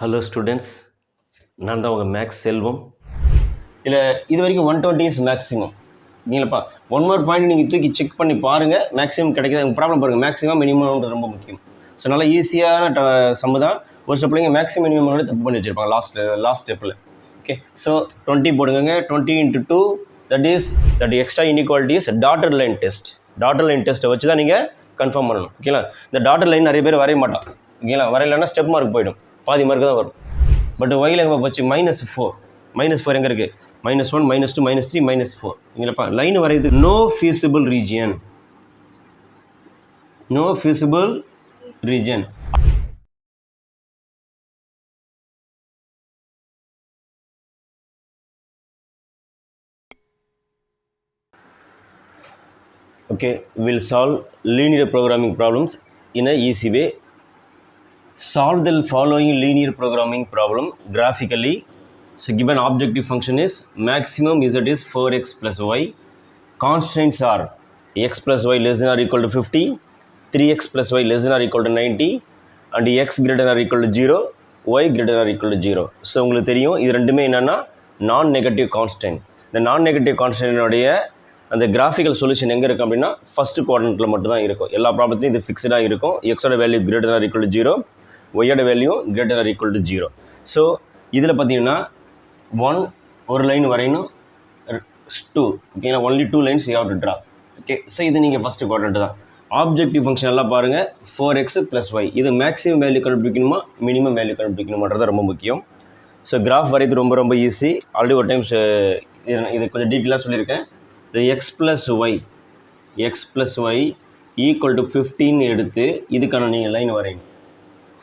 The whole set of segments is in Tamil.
ஹலோ ஸ்டூடெண்ட்ஸ், நான் தான் உங்கள் மேக்ஸ் செல்வம். இதில் இது வரைக்கும் 120 இஸ் மேக்ஸிமம். நீங்களப்பா ஒன் மோர் பாயிண்ட் நீங்கள் தூக்கி செக் பண்ணி பாருங்கள். மேக்ஸிமம் கிடைக்கிது. உங்கள் ப்ராப்ளம் பாருங்கள். மேக்ஸிமம் மினிமம்ன்றது ரொம்ப முக்கியம். ஸோ நல்லா ஈஸியான சம்மு தான். ஒரு சில பிள்ளைங்க மேக்ஸிமம் மினிமம் தப்பு பண்ணி வச்சுருப்பாங்க லாஸ்ட் ஸ்டெப்பில். ஓகே, ஸோ 20 போடுங்க. 20 × 2 that extra inequality is dotted line test. Dotted line டெஸ்ட்டை வச்சு தான் நீங்கள் கன்ஃபார்ம் பண்ணணும். ஓகேங்களா? இந்த டாட்டர் லைன் நிறைய பேர் வரைய மாட்டான். ஓகேங்களா? வரையலைன்னா ஸ்டெப் மார்க் போயிடும், பாதி மார்க் தான் வரும். பட் ஒயில் எங்கே போச்சு? -4 எங்கே இருக்குது? -1 -2 -3 -4. இங்கேப்பா லைன் வரையுது. No feasible region. Okay, we'll solve linear programming problems in a easy way. Solve the following linear programming problem graphically. So given objective function is maximum z is 4x plus y. Constraints are x plus y less than or equal to 50, 3x plus y less than or equal to 90, and x greater than or equal to 0, y greater than or equal to 0. So உங்களுக்கு தெரியும் இது ரெண்டுமே என்னென்னா நான் நெகட்டிவ் கான்ஸ்டன்ட். இந்த நான் நெகட்டிவ் கான்ஸ்டன்டினுடைய அந்த கிராஃபிக்கல் சொல்யூஷன் எங்கே இருக்கும் அப்படின்னா ஃபஸ்ட்டு குவாட்ரண்ட்டில் மட்டும் தான் இருக்கும். எல்லா ப்ராப்ளத்துலையும் இது ஃபிக்ஸ்டாக இருக்கும். எக்ஸோட value greater than or equal to 0, ஒய்யோட value greater than or equal to 0. So இதில் பார்த்தீங்கன்னா ஒரு லைன் வரையணும், 2. ஓகேங்களா? Only 2 lines you have to draw. Okay, so இது நீங்கள் ஃபஸ்ட்டு குவாட்ரண்ட் தான். ஆப்ஜெக்டிவ் ஃபங்க்ஷன் எல்லாம் பாருங்கள். 4x + y. இது மேக்ஸிமம் வேல்யூ கண்டுபிடிக்கணுமா மினிமம் வேல்யூ கண்டுபிடிக்கணுமான்றது ரொம்ப முக்கியம். ஸோ கிராஃப் வரைது ரொம்ப ஈஸி. ஆல்ரெடி ஒரு டைம்ஸ் இது கொஞ்சம் டீட்டெயிலாக சொல்லியிருக்கேன். இந்த x + y ஈக்குவல் டு 15 எடுத்து இதுக்கான நீங்கள் லைன் வரையணும்.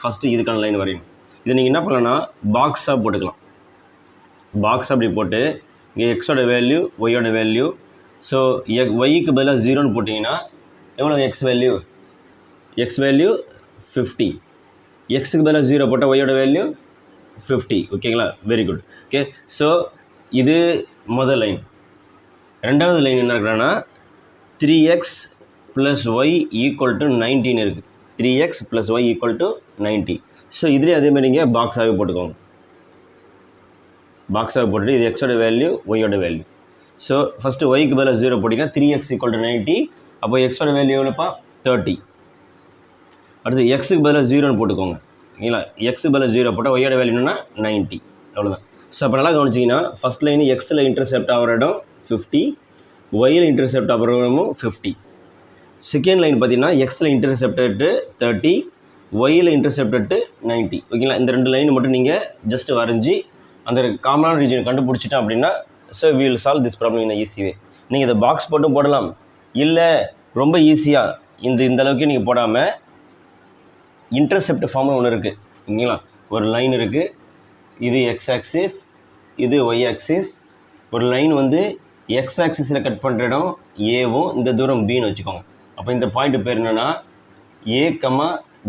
ஃபஸ்ட்டு இதுக்கான லைன் வரையணும். இதை நீங்கள் என்ன பண்ணலான்னா பாக்ஸாக போட்டுக்கலாம். பாக்ஸ் அப்படி போட்டு இங்கே எக்ஸோட வேல்யூ ஒய்யோட வேல்யூ. ஸோ ஒய்க்கு பதிலாக 0ன்னு போட்டிங்கன்னா எவ்வளோ எக்ஸ் வேல்யூ 50. எக்ஸுக்கு பதிலாக 0 போட்டால் ஒய்யோட வேல்யூ 50. ஓகேங்களா? Very good. ஓகே, ஸோ இது முதல் லைன். ரெண்டாவது லைன் என்ன இருக்கிறான்னா 3x + y = 19 இருக்குது. 3x + y = 90. ஸோ இதுலேயே அதேமாதிரி நீங்கள் பாக்ஸாகவே போட்டுக்கோங்க. பாக்ஸாக போட்டுட்டு இது எக்ஸோட வேல்யூ ஒய்யோட வேல்யூ. ஸோ ஃபஸ்ட்டு ஒய்க்கு பதிலாக 0 போட்டிங்கன்னா 3x = 90. அப்போ எக்ஸோட வேல்யூ எவ்வளோப்பா? 30. அடுத்து எக்ஸுக்கு பதிலாக 0ன்னு போட்டுக்கோங்க. ஓகேங்களா? எக்ஸுக்கு பதிலாக 0 போட்டால் ஒய்யோட வேல்யூ என்னன்னா 90. அவ்வளோதான். ஸோ அப்போ நல்லா கவனிச்சிங்கன்னா ஃபஸ்ட் லைன் எக்ஸில் இன்டர்செப்ட் ஆகிற இடம் 50, ஒய்யில் இன்டர்செப்ட் ஆகிற இடமும் 50. செகண்ட் லைன் பார்த்தீங்கன்னா எக்ஸில் இன்டர்செப்டட் 30, ஒய்யில் இன்டர்செப்டட் 90. ஓகேங்களா? இந்த ரெண்டு லைன் மட்டும் நீங்கள் ஜஸ்ட்டு வரைஞ்சி அந்த காமனான ரீஜனை கண்டுபிடிச்சிட்டோம் அப்படின்னா so we will solve this problem in easy way. நீங்கள் இதை பாக்ஸ் போட்டும் போடலாம், இல்லை ரொம்ப ஈஸியாக இந்த அளவுக்கு நீங்கள் போடாமல் இன்டர்செப்ட் ஃபார்ம் ஒன்று இருக்குது. ஓகேங்களா? ஒரு லைன் இருக்குது, இது எக்ஸ் ஆக்சிஸ், இது ஒய் ஆக்சிஸ். ஒரு லைன் வந்து எக்ஸ் ஆக்சிஸில் கட் பண்ணுற இடம் ஏவும் இந்த தூரம் பின்னு வச்சுக்கோங்க. அப்போ இந்த பாயிண்ட் பேர் என்னென்னா A,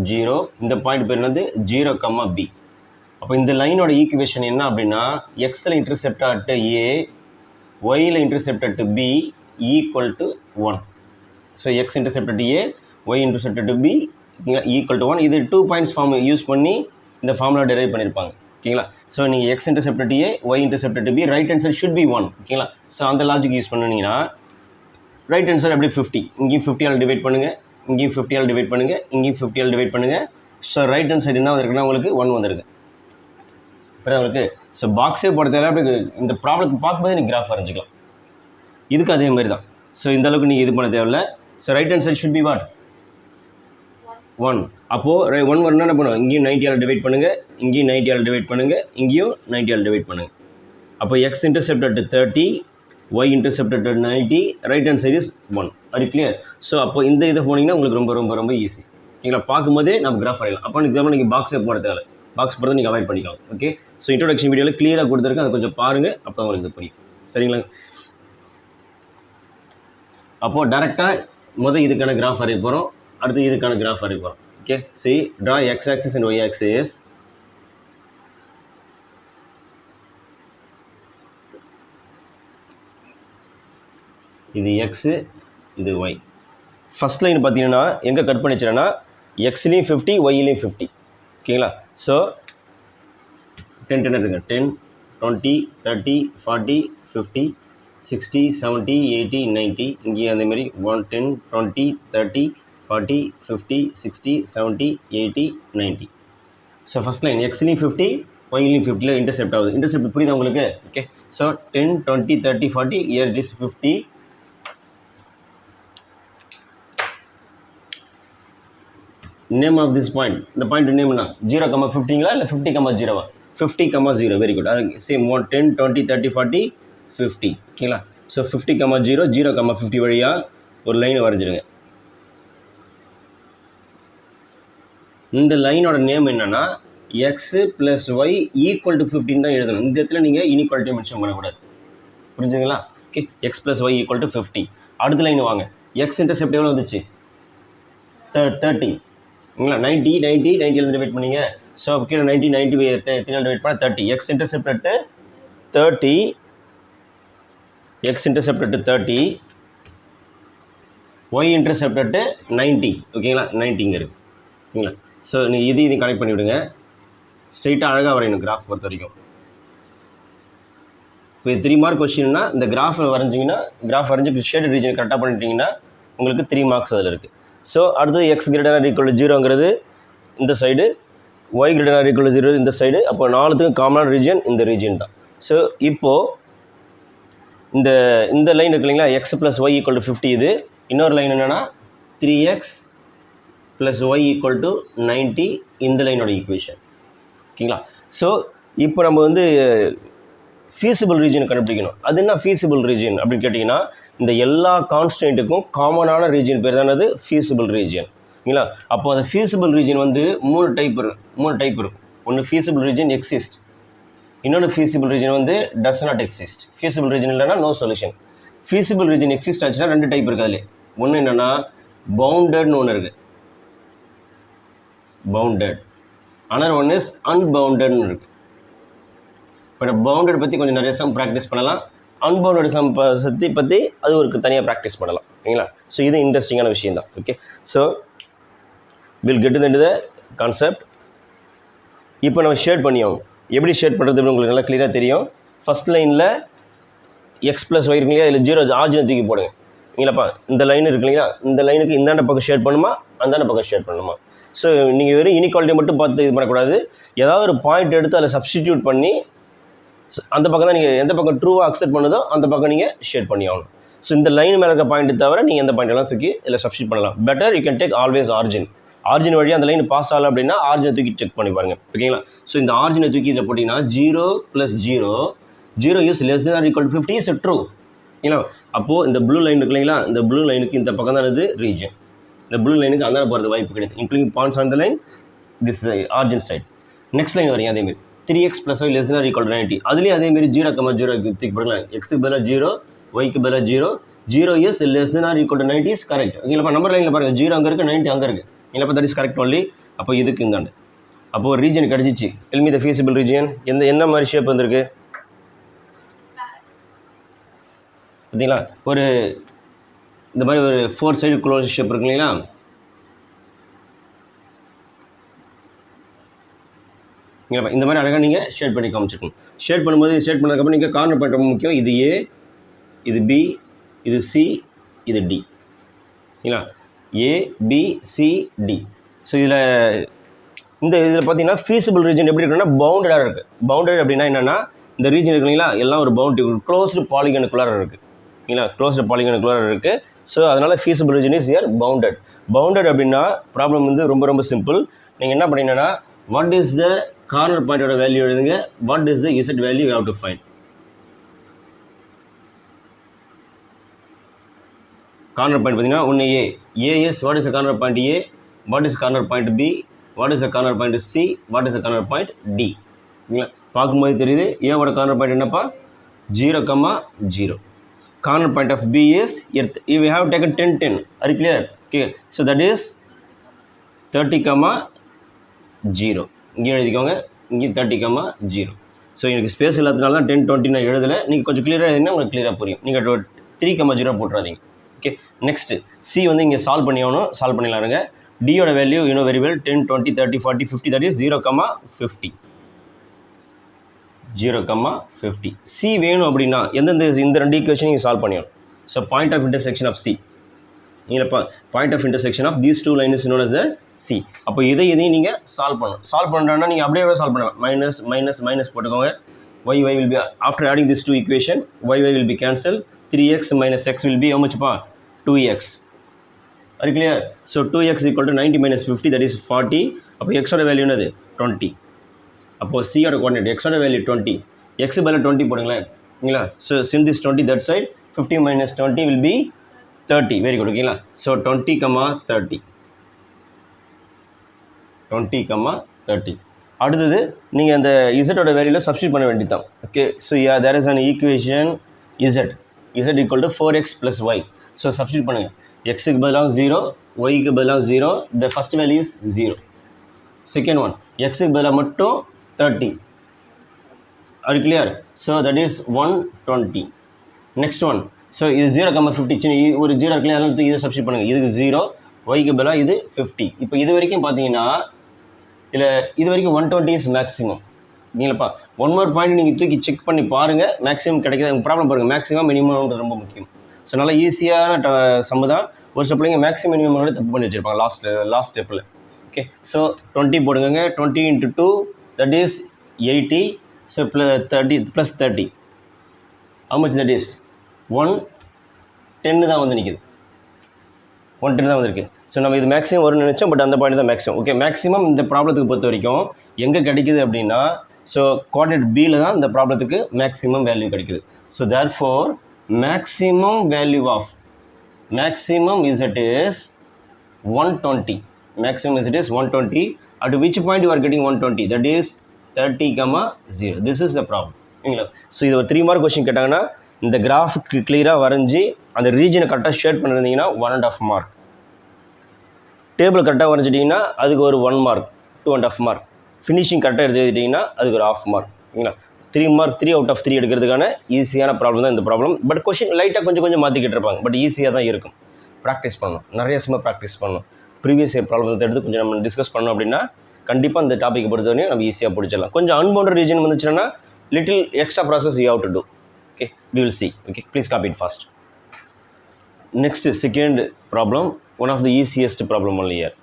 0. இந்த பாயிண்ட் பேர் என்னது 0, B. அப்போ இந்த லைனோட ஈக்குவேஷன் என்ன அப்படின்னா எக்ஸில் இன்டர்செப்ட் அட் A, ஒய்யில் intercept at B = 1. So x intercept at A, y intercept at B = 1. இது 2 பாயிண்ட்ஸ் ஃபார்ம் யூஸ் பண்ணி இந்த ஃபார்முலா டெரைவ் பண்ணியிருப்பாங்க. ஓகேங்களா? ஸோ நீங்கள் x intercept at A, y intercept at B, right hand side should be 1. ஓகேங்களா? ஸோ அந்த லாஜிக் யூஸ் பண்ணிங்கன்னா ரைட் ஹேண்ட் சைடு அப்படியே 50, இங்கேயும் 50 டிவைட் பண்ணுங்கள், இங்கேயும் 50 டிவைட் பண்ணுங்கள், இங்கேயும் 50 டிவைட் பண்ணுங்கள். ஸோ ரைட் ஹேண்ட் சைடு என்ன வந்திருக்குன்னா உங்களுக்கு 1 வந்திருக்கு. இப்போ உங்களுக்கு ஸோ பாக்ஸே போட தேவை. அப்படி இந்த ப்ராப்ளத்தை பார்க்கும்போது நீங்கள் கிராஃப் வரைஞ்சிக்கலாம். இதுக்கு அதே மாதிரி தான். ஸோ இந்த அளவுக்கு நீங்கள் இது பண்ண தேவையில்லை. So right hand side should be what 1. அப்போது 1 வரணும் என்ன பண்ணுவோம்? இங்கேயும் 90 டிவைட் பண்ணுங்கள், இங்கேயும் 90 டிவைட் பண்ணுங்கள், இங்கேயும் 90 டிவைட் பண்ணுங்கள். அப்போ x intercept at 30, y intercept at 90, right hand side is 1. அது கிளியர்? ஸோ அப்போ இந்த இதை போனீங்கன்னா உங்களுக்கு ரொம்ப ஈஸி. ஓகேங்களா? பார்க்கும்போதே நம்ம கிராஃப் வரையலாம். அப்போ எக்ஸாம்பிள் நீங்கள் பாக்ஸே போட தேவை. பாக்ஸ் போடுறதை நீங்கள் அவாய்ட் பண்ணிக்கலாம். ஓகே, ஸோ இன்ட்ரோடக்ஷன் வீடியோவில் கிளியராக கொடுத்துருக்கேன், அதை கொஞ்சம் பாருங்கள், அப்போ உங்களுக்கு இது புரியும். சரிங்களா? அப்போது டேரெக்டாக இதுக்கான கிராஃப் வரைய போகிறோம், அடுத்து இதுக்கான கிராஃப் வரைய போகிறோம். Okay, see draw x axis and y axis. இது எக்ஸு, இது ஒய். ஃபஸ்ட் லைன் பார்த்தீங்கன்னா எங்கே கட் பண்ணிச்சுன்னா எக்ஸ்லேயும் 50, ஒய்லேயும் 50. ஓகேங்களா? ஸோ 10 10 இருக்குங்க 10 20 30 40 50 60 70 80 90 இங்கேயும் அதேமாதிரி 1 10 20 30 40 50 60 70 80 90. ஸோ ஃபஸ்ட் லைன் எக்ஸ்லையும் 50 ஒய்லையும் 50ல இன்டர்செப்ட் ஆகுது. இன்டர்செப்ட் புரியுதா உங்களுக்கு? Okay, so 10 20 30 40 here it is 50. Name of this point, இந்த பாயிண்ட் நேம்னா 0,50ங்களா இல்லை 50,0வா? 50,0. Very good. அது சேம் 1 10 20 30 40 50. ஓகேங்களா? ஸோ 50,0 0,50 வழியாக ஒரு லைன் வரைஞ்சிருங்க. இந்த லைனோட நேம் என்னன்னா x plus y equal to 15 தான் எழுதணும். இந்த இடத்துல நீங்கள் இன்இக்வாலிட்டியை மென்ஷன் பண்ணக்கூடாது. புரிஞ்சுங்களா? Okay, x plus y equal to 50. அடுத்த லைன் வாங்க. எக்ஸ் இன்டர்செப்ட் எவ்வளோ வந்துச்சு? 30. ஓகேங்களா? 90 90 90 வெயிட் பண்ணிங்க. ஸோ கீழே 90 90 வெயிட் பண்ண 30. X intercept 30, x intercept 30, y intercept 90. ஓகேங்களா? 90 இருக்குது. ஓகேங்களா? ஸோ நீங்கள் இது கனெக்ட் பண்ணிவிடுங்க. ஸ்ட்ரெயிட்டாக அழகாக வரையணும் கிராஃப் பொறுத்த வரைக்கும். இப்போ 3 மார்க் கொஸ்டின்னா இந்த கிராஃப் வரைஞ்சிங்கன்னா, கிராஃப் வரைஞ்சி ஷேடட் ரீஜன் கரெக்டாக பண்ணிட்டீங்கன்னா உங்களுக்கு 3 மார்க்ஸ் அதில் இருக்குது. ஸோ அடுத்தது எக்ஸ் கிரேட்டர் ஈக்குவல் டு 0ங்கிறது இந்த side, y greater equal to 0 இந்த சைடு. அப்போ 4த்துக்கும் காமனான ரீஜன் இந்த ரீஜன் தான். ஸோ இப்போது இந்த லைன் இருக்கு இல்லைங்களா, x plus y equal to 50. இது இன்னொரு லைன் என்னென்னா 3x plus y equal to 90. இந்த லைனோட ஈக்குவேஷன். ஓகேங்களா? ஸோ இப்போ நம்ம வந்து ஃபீஸிபிள் ரீஜன் கண்டுபிடிக்கணும். அது என்ன ஃபீஸிபிள் ரீஜன் அப்படின்னு கேட்டிங்கன்னா, இந்த எல்லா கான்ஸ்டன்ட்டுக்கும் காமனான ரீஜன் பேர் தானே அது ஃபீஸிபிள் ரீஜன். ஓகேங்களா? அப்போ அந்த ஃபீஸிபிள் ரீஜன் வந்து 3 டைப் இருக்கும். ஒன்று ஃபீஸிபிள் ரீஜன் எக்ஸிஸ்ட், இன்னொன்று ஃபீஸிபிள் ரீஜன் வந்து does not exist. Feasible region இல்லைனா no solution. Feasible region exist ஆச்சுன்னா 2 டைப் இருக்குது. அதில் ஒன்று என்னென்னா பவுண்டட்னு ஒன்று இருக்குது, பவுண்டட். அனதர் ஒன் இஸ் அன்பவுண்டட்னு இருக்குது. இப்போ பவுண்டட் பற்றி கொஞ்சம் நிறைய சம் ப்ராக்டிஸ் பண்ணலாம். அன்பவுண்டட் சம் பற்றி அது ஒரு தனியாக ப்ராக்டிஸ் பண்ணலாம். ஓகேங்களா? ஸோ இது இன்ட்ரெஸ்டிங்கான விஷயம் தான். Okay, so will get into the concept. இப்போ நம்ம ஷேட் பண்ணியோம். எப்படி ஷேட் பண்ணுறது உங்களுக்கு நல்லா கிளியராக தெரியும். ஃபஸ்ட் லைனில் எக்ஸ் ப்ளஸ் ஒய் இருக்குங்களா, இதில் 0 ஆர்ஜினை தூக்கி போடுங்க. இல்லைப்பா, இந்த லைன் இருக்கு இல்லைங்களா, இந்த லைனுக்கு இந்தாண்ட பக்கம் ஷேட் பண்ணுமா, அந்தாண்ட பக்கம் ஷேட் பண்ணுமா. ஸோ நீங்கள் வெறும் இனிக்வாலிட்டி மட்டும் பார்த்து இது பண்ணக்கூடாது. ஏதாவது ஒரு பாயிண்ட் எடுத்து அதில் சப்ஸ்டிடியூட் பண்ணி அந்த பக்கம் தான் நீங்கள் எந்த பக்கம் ட்ரூவாக அக்செப்ட் பண்ணுதோ அந்த பக்கம் நீங்கள் ஷேட் பண்ணி ஆகணும். ஸோ இந்த லைன் மேலே இருக்க பாயிண்ட் தவிர நீங்கள் எந்த பாயிண்ட் தூக்கி இதில் சப்ஸ்டியூட் பண்ணலாம். Better you can take always origin. Origin வழியாக அந்த லைன் பாஸ் ஆகலை அப்படின்னா ஆர்ஜினை தூக்கி செக் பண்ணி பாருங்கள். ஓகேங்களா? ஸோ இந்த ஆர்ஜினை தூக்கி இதில் போட்டிங்கன்னா 0 + 0, 0 is less than or equal to 50 is true. ஏன்னா அப்போது இந்த ப்ளூ லைன் இருக்கு இல்லைங்களா, இந்த ப்ளூ லைனுக்கு இந்த பக்கம் தான் இது ரீஜன். இந்த ப்ளூ லைனுக்கு அந்தாண்ட போகிறது வாய்ப்பு கிடையாது. Including points on the line this origin side. Next line வரீங்க அதேமாரி 3x + y less than or equal to 90. அதுலேயும் அதேமாரி 0,0 தூக்கி போடலாம். எக்ஸுக்கு பதிலாக 0, ஒய்க்கு பதிலாக 0, 0 is less than or equal to 90 is correct. இல்லைப்பா நம்பர் லைனில் பாருங்கள், 0 அங்கே இருக்குது, 90 அங்கே இருக்குது. இல்லைப்பா தட் இஸ் கரெக்ட் ஒன்லி. அப்போ இதுக்கு இந்தாண்டு அப்போது ஒரு ரீஜன் கிடச்சிச்சு. எல்மி த ஃபீஸிபிள் ரீஜன். என்ன மாதிரி ஷேப் வந்திருக்கு பார்த்தீங்களா? ஒரு இந்த மாதிரி ஒரு 4 சைடு க்ளோஸ் ஷேப் இருக்கு இல்லைங்களா. இந்த மாதிரி அழகாக நீங்கள் ஷேட் பண்ணி காமிச்சிருக்கணும். ஷேட் பண்ணும்போது ஷேட் பண்ணதுக்கப்புறம் நீங்கள் கார்னர் பாயிண்ட் ரொம்ப முக்கியம். இது ஏ, இது பி, இது சி, இது டி. ஓகேங்களா? ஏ பி சி டி. ஸோ இதில் பார்த்தீங்கன்னா ஃபீஸிபிள் ரீஜன் எப்படி இருக்குன்னா பவுண்டடாக இருக்குது. பவுண்டட் அப்படின்னா என்னென்னா இந்த ரீஜன் இருக்கு இல்லைங்களா, எல்லாம் ஒரு பவுண்டரி க்ளோஸ்டு பாலிகனுக்குள்ளார இருக்குது. ஓகேங்களா? க்ளோஸ்டு பாலிகனுக்குள்ளார இருக்குது. ஸோ அதனால் feasible region is here bounded. Bounded அப்படின்னா ப்ராப்ளம் வந்து ரொம்ப ரொம்ப சிம்பிள். நீங்கள் என்ன பண்ணீங்கன்னா வாட் இஸ் த கார்னர் பாயிண்டோட வேல்யூ எழுதுங்க, what is the z value you have to find. Corner point பார்த்தீங்கன்னா ஒன்று A is what is the corner point A, what is corner point B, what is the corner point C, what is the corner point D. ஓகேங்களா? பார்க்கும்போது தெரியுது ஏவோட கார்னர் பாயிண்ட் என்னப்பா 0,0. Corner point of B is earth. You have taken 10 10. Are you clear? Okay. So that is 30,0. இங்கே எழுதிக்கோங்க, இங்கே 30,0. ஸோ எனக்கு ஸ்பேஸ் இல்லாததுனால தான் 10 20 நான் எழுதலை. நீங்கள் கொஞ்சம் கிளியராக எழுதினா உங்களுக்கு கிளியராக புரியும். நீங்கள் 3,0 போட்டுறாதீங்க. ஓகே, நெக்ஸ்ட்டு சி வந்து இங்கே சால்வ் பண்ணி ஆகணும். சால்வ் பண்ணிடலாருங்க. டியோட value you know very well 10 20 30 40 50. That is 0,50. 0, 50. C வேணும் அப்படின்னா இந்த ரெண்டு ஈக்குவேஷன் நீங்கள் சால்வ் பண்ணிடணும். So point of intersection of C இல்லைப்பா point of intersection of these two line is known as the C. அப்போ இதையும் நீங்கள் சால்வ் பண்ணணும். சால்வ் பண்ணுறோன்னா நீங்கள் அப்படியே சால்வ் பண்ணலாம். மைனஸ் மைனஸ் மைனஸ் போட்டுக்கோங்க. y will be, after adding these two equation, y will be cancelled. 3x minus x will be how much pa? 2x. Are you clear? So 2x equal to 90 minus 50, that is 40. அப்போ x ஓட வேல்யூ என்னது 20. அப்போ c ஓட கோஆர்டினேட் x ஓட வேல்யூ 20. x பதிலா 20 போடுங்களேன். ஓகேங்களா? So send this 20 that side. 50 minus 20 will be 30. Very good. ஓகேங்களா? So 20, 30. 20, 30. அடுத்தது நீங்கள் அந்த இசட்டோட வேல்யூவில் சப்ஸ்டியூட் பண்ண வேண்டியதான். Okay, so there is an equation z equal to 4x + y. So substitute பண்ணுங்கள். எக்ஸுக்கு பதிலாக 0, ஒய்க்கு பதிலாக 0. The first value is 0. Second one எக்ஸுக்கு பதிலாக மட்டும் 30. அது clear? So that is 120. Next one, so இது 0, 50 ஒரு 0 இருக்குல்லையா, அதனால இதை சப்ஸ்டியூட் பண்ணுங்கள். இதுக்கு 0, ஒய்க்கு பதிலாக இது 50. இப்போ இது வரைக்கும் பார்த்தீங்கன்னா இது வரைக்கும் 120 இஸ் மேக்ஸிமம். இல்லைப்பா, ஒன் மோர் பாயிண்ட் நீங்கள் தூக்கி செக் பண்ணி பாருங்கள். மேக்ஸிமம் கிடைக்காது ப்ராப்ளம் பாருங்கள். மேக்ஸிமம் மினிமம்ன்றது ரொம்ப முக்கியம். ஸோ நல்லா ஈஸியான சம்மு தான். ஒரு சில பிள்ளைங்க மேக்ஸிமம் மினிமம் தப்பு பண்ணி வச்சுருப்பாங்க லாஸ்ட் ஸ்டெப்பில். ஓகே, ஸோ 20 போடுங்க. 20 × 2 that is 80. So +30 30. how much that is 110 தான் வந்து நிற்கிது. 110 தான் வந்திருக்கு. ஸோ நம்ம இது மேக்ஸிமம் வரும்னு நினச்சோம், பட் அந்த பாயிண்ட் தான் மேக்ஸிமம். ஓகே, மேக்ஸிமம் இந்த ப்ராப்ளத்துக்கு பொறுத்த வரைக்கும் எங்கே கிடைக்குது அப்படின்னா, ஸோ கோஆர்டினேட் பியில் தான் இந்த ப்ராப்ளத்துக்கு மேக்ஸிமம் வேல்யூ கிடைக்குது. So therefore maximum value of maximum z is 120. Maximum z is 120. at which point you are getting 120? that is 30, 0. this is the problem. ஓகேங்களா? ஸோ இது ஒரு 3 மார்க் கொஸ்டின் கேட்டாங்கன்னா இந்த கிராஃபுக்கு கிளியராக வரைஞ்சி அந்த ரீஜனை கரெக்டாக ஷேட் பண்ணியிருந்தீங்கன்னா 1.5 மார்க். டேபிள் கரெக்டாக வரைஞ்சிட்டிங்கன்னா அதுக்கு ஒரு 1 மார்க், 2.5 மார்க். ஃபினிஷிங் கரெக்டாக எழுதிட்டிங்கன்னா அதுக்கு ஒரு 1/2 மார்க். ஓகேங்களா? 3 மார்க் 3 out of 3 எடுக்கிறதுக்கான ஈஸியான ப்ராப்ளம் தான் இந்த ப்ராப்ளம். பட் கொஷின் லைட்டாக கொஞ்சம் மாற்றிக்கிட்டு இருப்பாங்க. பட் ஈஸியாக தான் இருக்கும். ப்ராக்டிஸ் பண்ணணும், நிறைய சும்மா ப்ராக்டிஸ் பண்ணணும். ப்ரீவியஸ் இயர் ப்ராப்ளத்தை எடுத்து கொஞ்சம் நம்ம டிஸ்கஸ் பண்ணோம் அப்படின்னா கண்டிப்பாக இந்த டாப்பிக்கை பொறுத்தவரையும் நம்ம ஈஸியாக பிடிச்சிடலாம். கொஞ்சம் அன்பவுண்டட் ரீஜன் வந்துச்சுன்னா little extra process you have to do. Okay, we will see. Okay, please copy it fast. Next, second problem, one of the easiest problem only here.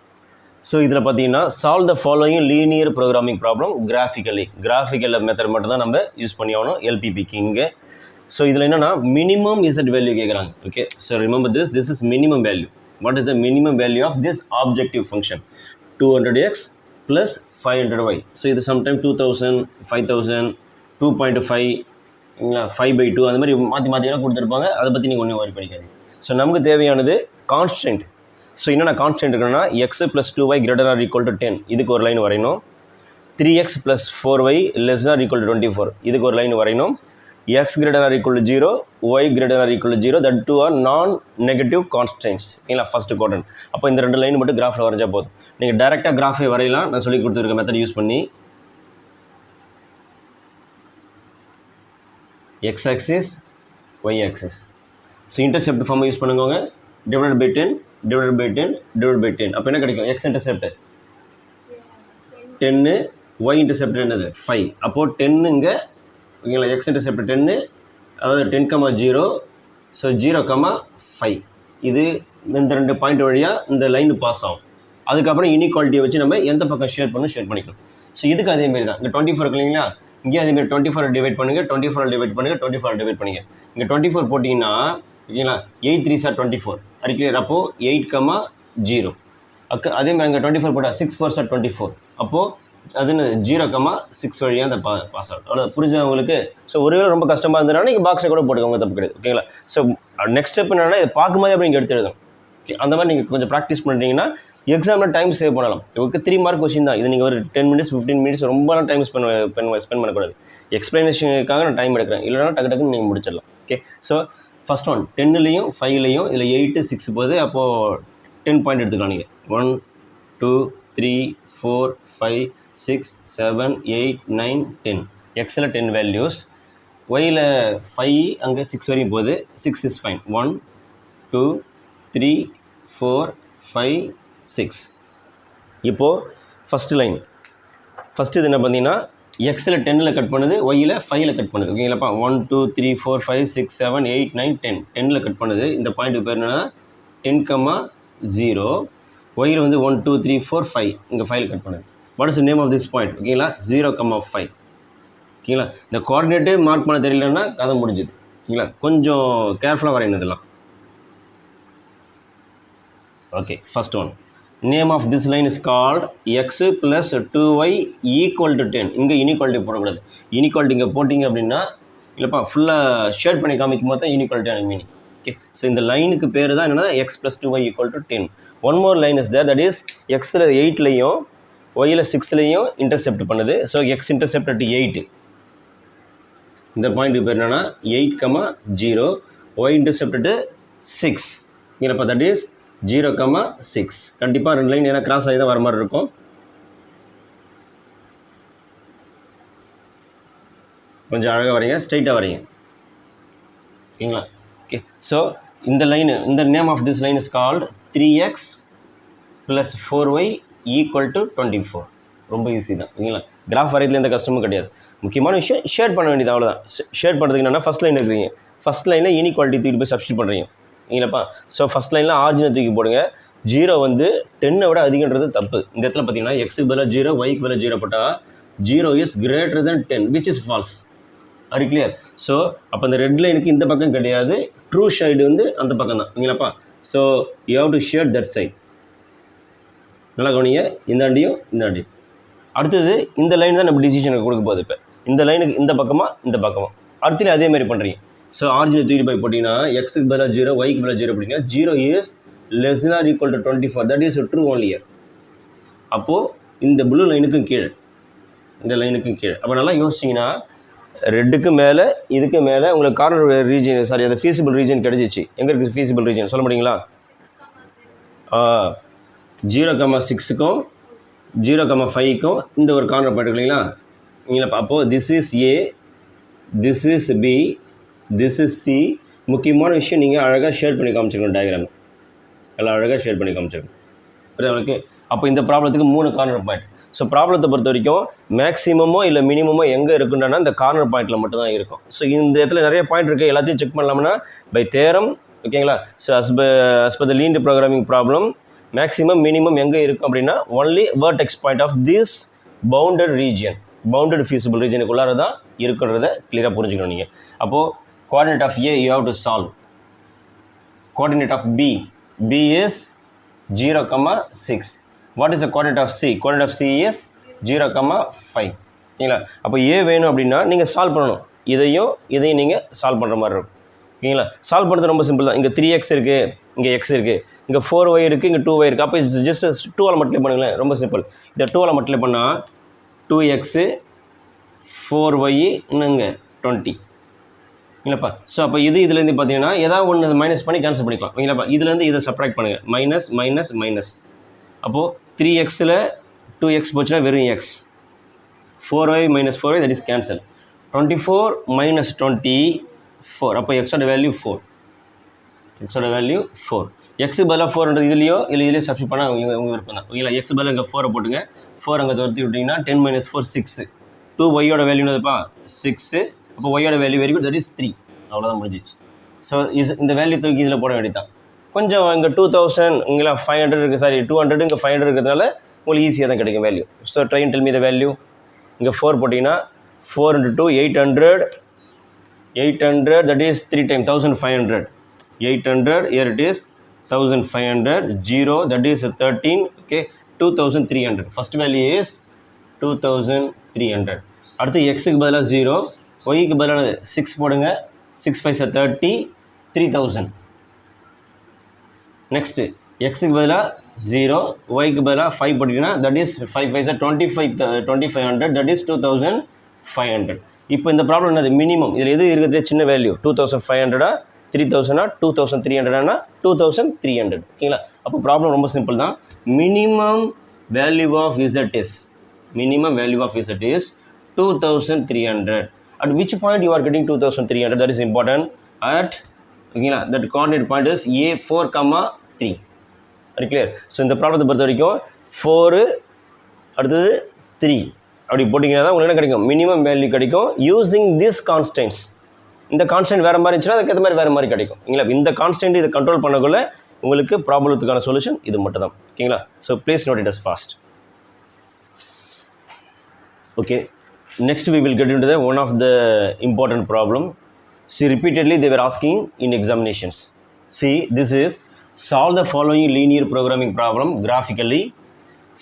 So இதில் பார்த்தீங்கன்னா solve the following linear programming problem graphically. Graphical method மட்டும் தான் நம்ம யூஸ் பண்ணி ஆகணும் LPPக்கு இங்கே. ஸோ இதில் என்னென்னா மினிமம் இசட் வேல்யூ கேட்குறாங்க. Okay, so remember this is minimum value. What is the minimum value of this objective function? 200x plus 500y. So இது sometime 2000, 5000, 2.5, 5/2 அந்த மாதிரி மாற்றிலாம் கொடுத்துருப்பாங்க. அதை பற்றி நீங்கள் ஒன்றும் வரி பண்ணிக்காதீங்க. ஸோ நமக்கு தேவையானது கான்ஸ்டன்ட். ஸோ என்னென்ன கான்ஸ்டன்ட் இருக்குன்னா x + 2y ≥ 10. இதுக்கு ஒரு லைன் வரையணும். 3x + 4y <= 24. இதுக்கு ஒரு லைன் வரையணும். x ≥ 0, y ≥ 0, that two are non-negative constants. இல்லைங்களா? First quadrant. அப்போ இந்த 2 லைன் மட்டும் கிராஃபில் வரைஞ்சா போதும். நீங்கள் டேரெக்டாக கிராஃபை வரையலாம். நான் சொல்லி கொடுத்துருக்க மெத்தட் யூஸ் பண்ணி x-axis, y-axis. ஸோ இன்டர்செப்ட் ஃபார்மை யூஸ் பண்ணுங்க. divided by 10 divided by 10 divided by 10. அப்போ என்ன கிடைக்கும்? x இன்டர்செப்ட் 10, y இன்டர்செப்ட் என்னது 5. அப்போது 10 இங்கே ஓகேங்களா? x இன்டர்செப்ட் 10, அதாவது 10, 0. ஸோ 0, 5. இது இந்த 2 பாயிண்ட் வழியாக இந்த லைன் பாஸ் ஆகும். அதுக்கப்புறம் இன்இக்வாலிட்டியை வச்சு நம்ம எந்த பக்கம் ஷேர் பண்ணிக்கலாம். ஸோ இதுக்கு அதேமாரி தான். இங்கே 24 இருக்கு இல்லைங்களா? இங்கே அதேமாதிரி 24 டிவைட் பண்ணுங்கள், 24 டிவைட் பண்ணுங்கள், 24 டிவைட் பண்ணுங்கள். இங்கே 24 போட்டிங்கன்னா ஓகேங்களா? 8 3s are 24. அது கிளியர்? அப்போது 8, 0. அதேமாதிரி அங்கே 24 போட்டால் 6 4s are 24. அப்போது அது 0, 6 வழியாக அந்த பாஸ் ஆகும். அவ்வளோ புரிஞ்சா உங்களுக்கு? ஸோ ஒருவேளை ரொம்ப கஷ்டமாக இருந்ததுனால நீங்கள் பாக்ஸை கூட போட்டுக்கோங்க, தப்பு கிடையாது. ஓகேங்களா? ஸோ நெக்ஸ்ட் ஸ்டெப் என்னென்னா இதை பார்க்கும்போது அப்படி நீங்கள் எடுத்து எழுதணும். ஓகே, அந்த மாதிரி நீங்கள் கொஞ்சம் ப்ராக்டிஸ் பண்ணிட்டீங்கன்னா எக்ஸாமில் டைம் சேவ் பண்ணலாம். இதுக்கு 3 மார்க் கொஸ்டின் தான். இது நீங்கள் ஒரு 10 minutes 15 minutes ரொம்பலாம் டைம் ஸ்பெண்ட் பண்ணக்கூடாது. எக்ஸ்பிளனேஷனுக்காக நான் டைம் எடுக்கிறேன். இல்லைனா டக்குன்னு நீங்கள் முடிச்சிடலாம். ஓகே, ஸோ ஃபஸ்ட் ஒன் 10லேயும் 5லேயும் இதில் 8 6 போகுது. அப்போது 10 பாயிண்ட் எடுத்துக்கலாம் நீங்கள். 1 2 3 4 5 6 7 8 9 10. எக்ஸில் 10 வேல்யூஸ், ஒயில் 5 அங்கே 6 வரையும் போகுது. 6 is fine. 1 2 3 4 5 6. இப்போது ஃபஸ்ட்டு லைன் ஃபஸ்ட்டு இது என்ன பார்த்தீங்கன்னா எக்ஸில் 10ல் கட் பண்ணுது, ஒய்யில் 5ல் கட் பண்ணுது. ஓகேங்களாப்பா? 1 2 3 4 5 6 7 8 9 10 10ல் கட் பண்ணுது. இந்த பாயிண்ட் பேர் என்னன்னா 10,0. ஒய்யில் வந்து 1 2 3 4 5 இங்கே 5ல் கட் பண்ணுது. What is the name of this point? ஓகேங்களா? 0,5. ஓகேங்களா? இந்த கோஆர்டினேட்டே மார்க் பண்ண தெரியலன்னா கதை முடிஞ்சுது. ஓகேங்களா? கொஞ்சம் கேர்ஃபுல்லாக வரையணும் இதெல்லாம். Okay, first one. Name of this line is called x plus 2y equal to 10. இங்கே இன்இக்வாலிட்டி போடக்கூடாது. இன்இக்வாலிட்டி இங்கே போட்டிங்க அப்படின்னா இல்லைப்பா ஃபுல்லாக ஷேட் பண்ணி காமிக்கும் போது தான் இன்இக்வாலிட்டி எனக்கு மீனிங். ஓகே, ஸோ இந்த லைனுக்கு பேர் தான் என்னென்னா x plus 2y equal to 10. One more line is there, that is எக்ஸில் 8லையும் ஒய்யில் 6லையும் இன்டர்செப்ட் பண்ணுது. So x intercept at 8. இந்த பாயிண்ட்டுக்கு பேர் என்னென்னா 8,0, ஒய் இன்டர்செப்ட் அட் 6. இல்லைப்பா தட் இஸ் 0,6. கண்டிப்பாக 2 லைன் ஏன்னா கிராஸ் ஆகி தான் வர மாதிரி இருக்கும். கொஞ்சம் அழகாக வரீங்க, ஸ்ட்ரைட்டாக வரீங்க. ஓகேங்களா? ஓகே, ஸோ இந்த லைனு, இந்த name of this line is called 3x + 4y equal to 24. ரொம்ப ஈஸி தான். ஓகேங்களா? கிராஃப் வரையத்தில் எந்த கஷ்டமும் கிடையாது. முக்கியமான விஷயம் ஷேட் பண்ண வேண்டியது, அவ்வளோதான். ஷேட் பண்ணுறதுக்கு என்னென்னா ஃபஸ்ட் லைன் இருக்கிறீங்க, ஃபஸ்ட் லைனில் இன்இக்வாலிட்டி தூக்கி போய் சப்ஸ்டிட் பண்ணுறீங்க. இல்லைப்பா? ஸோ ஃபஸ்ட் லைனில் ஆரிஜினை தூக்கி போடுங்க. 0 வந்து 10 விட அதிகன்றது தப்பு. இந்த இடத்துல பார்த்தீங்கன்னா எக்ஸுக்கு பதிலாக 0, ஒய்க்கு பதிலாக 0 போட்டால் 0 is greater then 10, which is false. அது கிளியர்? ஸோ அப்போ இந்த ரெட் லைனுக்கு இந்த பக்கம் கிடையாது, ட்ரூ ஷைடு வந்து அந்த பக்கம் தான். இல்லைப்பா? So you have to shade that side. நல்லா கவனிங்க, இந்தாண்டியும் இந்தாண்டியும். அடுத்தது இந்த லைன் தான் நம்ம டிசிஷனுக்கு கொடுக்க போகுது. இப்போ இந்த லைனுக்கு இந்த பக்கமாக இந்த பக்கமாக அடுத்துலேயும் அதே மாதிரி பண்ணுறீங்க. ஸோ ஆரிஜினை தூக்கி போய் போட்டிங்கன்னா எக்ஸுக்கு பதிலாக 0, ஒய்க்கு பதிலாக 0 போட்டிங்கன்னா 0 is less than or equal to 24. That is true only here. அப்போது இந்த ப்ளூ லைனுக்கும் கீழே, இந்த லைனுக்கும் கீழே. அப்போ நல்லா யோசிச்சிங்கன்னா ரெட்டுக்கு மேலே இதுக்கு மேலே உங்களுக்கு கார்னர் ரீஜன், சாரி அது ஃபீஸிபிள் ரீஜன் கிடச்சிச்சு. எங்கே இருக்குது ஃபீஸிபிள் ரீஜன் சொல்ல முடியுங்களா? 0,6க்கும் 0,5க்கும் இந்த ஒரு கார்னர் பாயிண்ட் இல்லைங்களா? இல்லைப்பா? அப்போது this is A, this is B, this is C. முக்கியமான விஷயம் நீங்கள் அழகாக ஷேர் பண்ணி காமிச்சிருக்கணும். டயக்ராம் எல்லாம் அழகாக ஷேர் பண்ணி காமிச்சிருக்கணும். புரியுது உங்களுக்கு? அப்போ இந்த ப்ராப்ளத்துக்கு 3 கார்னர் பாயிண்ட். ஸோ ப்ராப்ளத்தை பொறுத்த வரைக்கும் மேக்ஸிமமோ இல்லை மினிமமோ எங்கே இருக்குன்னா இந்த கார்னர் பாயிண்ட்டில் மட்டும் தான் இருக்கும். ஸோ இந்த இடத்துல நிறைய பாயிண்ட் இருக்குது, எல்லாத்தையும் செக் பண்ணலாம்னா பை தேரம். ஓகேங்களா? So as per the linear programming problem maximum minimum எங்கே இருக்கும் அப்படின்னா only vertex point of this bounded region, bounded feasible ரீஜனுக்குள்ளார தான் இருக்குன்றதை கிளியராக புரிஞ்சுக்கணும் நீங்கள். அப்போது coordinate of A you have to solve. Coordinate of B, B is 0,6. What is the coordinate of C? Coordinate of C is 0,5. ஓகேங்களா? அப்போ A வேணும் அப்படின்னா நீங்கள் சால்வ் பண்ணணும். இதையும் நீங்கள் சால்வ் பண்ணுற மாதிரி இருக்கும். ஓகேங்களா? சால்வ் பண்ணுறது ரொம்ப சிம்பிள் தான். இங்கே 3x இருக்குது, இங்கே x இருக்குது, இங்கே 4y இருக்குது, இங்கே 2y இருக்குது. அப்போ ஜஸ்ட் 2ஆல் மல்டிப்ளை பண்ணுங்களேன், ரொம்ப சிம்பிள். இதை 2ஆல் மல்டிப்ளை பண்ணால் 2x 4y இன்னுங்க 20. இல்லைப்பா? ஸோ அப்போ இதுலேருந்து பார்த்தீங்கன்னா ஏதாவது ஒன்று மைனஸ் பண்ணி கேன்சல் பண்ணிக்கலாம். ஓகேங்களா? இதுலேருந்து இதை சப்ராக்ட் பண்ணுங்கள், மைனஸ் மைனஸ் மைனஸ். அப்போது 3xல் 2x போச்சுன்னா வெறும் x, 4y minus 4y that is cancel. 24 minus 24, அப்போ xோட வேல்யூ 4, xோட வேல்யூ 4. எக்ஸுக்கு பதிலாக 400 இதுலேயோ சப்ஸ்டிட் பண்ணால் உங்கள் விருப்பம் தான். ஓகேங்களா? எக்ஸ் பதிலாக இங்கே 4 போட்டுங்க, 4 அங்கே துரத்தி விட்டிங்கன்னா 10 minus 4 6. 2yயோட வேல்யூ என்னதுப்பா 6. அப்போ ஒய்யோட value very good, that is 3. அவ்வளோதான் முடிஞ்சிச்சு. ஸோ இந்த வேல்யூ தூக்கி இதில் போட வேண்டியதான். கொஞ்சம் இங்கே 2000 இங்கே 500 இருக்குது, சாரி 200 இங்கே 500 இருக்கிறதுனால உங்களுக்கு ஈஸியாக தான் கிடைக்கும் value. So try and tell me the value. இங்கே 4 போட்டிங்கன்னா 4 × 2 800, 800 that is 3 times 1500, 800 here it is 1500, 0 that is 13, okay 2300. first value is 2300. அடுத்து xக்கு பதிலாக 0, yக்கு பதிலாக 6 போடுங்க, 6 5 30, 3000. நெக்ஸ்ட்டு எக்ஸுக்கு பதிலாக 0, ஒய்க்கு பதிலாக 5 போட்டிங்கன்னா தட் இஸ் 5 5 2500, தட் இஸ் 2500. இப்போ இந்த ப்ராப்ளம் என்னது மினிமம், இதில் எது இருக்கிறது சின்ன வேல்யூ 2500, 3000, 2300, 2300. ஓகேங்களா? அப்போ ப்ராப்ளம் ரொம்ப சிம்பிள் தான். Minimum value of Z is, minimum value of Z is 2300. At which point you are getting 2300, that is important. At ஓகேங்களா, that coordinate point is A4,3. அது கிளியர்? ஸோ இந்த ப்ராப்ளத்தை பொறுத்த வரைக்கும் 4 அடுத்தது 3 அப்படி போட்டிங்கன்னா தான் உங்களுக்கு என்ன கிடைக்கும், மினிமம் வேல்யூ கிடைக்கும் யூஸிங் திஸ் கான்ஸ்டன்ட்ஸ். இந்த கான்ஸ்டன்ட் வேறு மாதிரி இருந்துச்சுன்னா அதுக்கேற்ற மாதிரி வேறு மாதிரி கிடைக்கும். ஓகேங்களா, இந்த கான்ஸ்டன்ட் இதை கண்ட்ரோல் பண்ணக்குள்ள உங்களுக்கு ப்ராப்ளத்துக்கான சொல்யூஷன் இது மட்டும் தான். ஓகேங்களா, so please note it as fast. Okay, next we will get into the one of the important problem. See, repeatedly they were asking in examinations. See, this is solve the following linear programming problem graphically.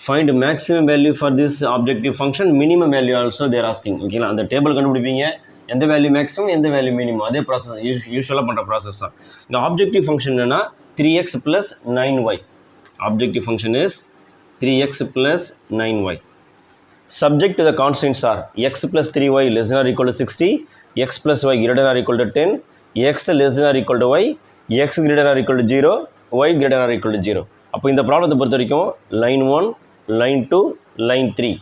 Find maximum value for this objective function, minimum value also they are asking. Okay, அந்த டேபிள் கண்டுபிடிப்பீங்க, எந்த வேல்யூ மேக்ஸிமம் எந்த வேல்யூ மினிமம், அதே ப்ராசஸ் யூஸ்வலாக பண்ணுற ப்ராசஸ் தான். இந்த ஆப்ஜெக்டிவ் ஃபங்க்ஷன் என்னன்னா 3x plus 9y. Objective function is 3x plus 9y. Subject to the constants are x plus 3y less than or equal to 60, x plus y greater than or equal to 10, x less than or equal to y, x greater than or equal to 0, y greater than or equal to 0. அப்போ இந்த ப்ராப்ளத்தை பொறுத்த வரைக்கும் லைன் 1, லைன் 2, லைன் 3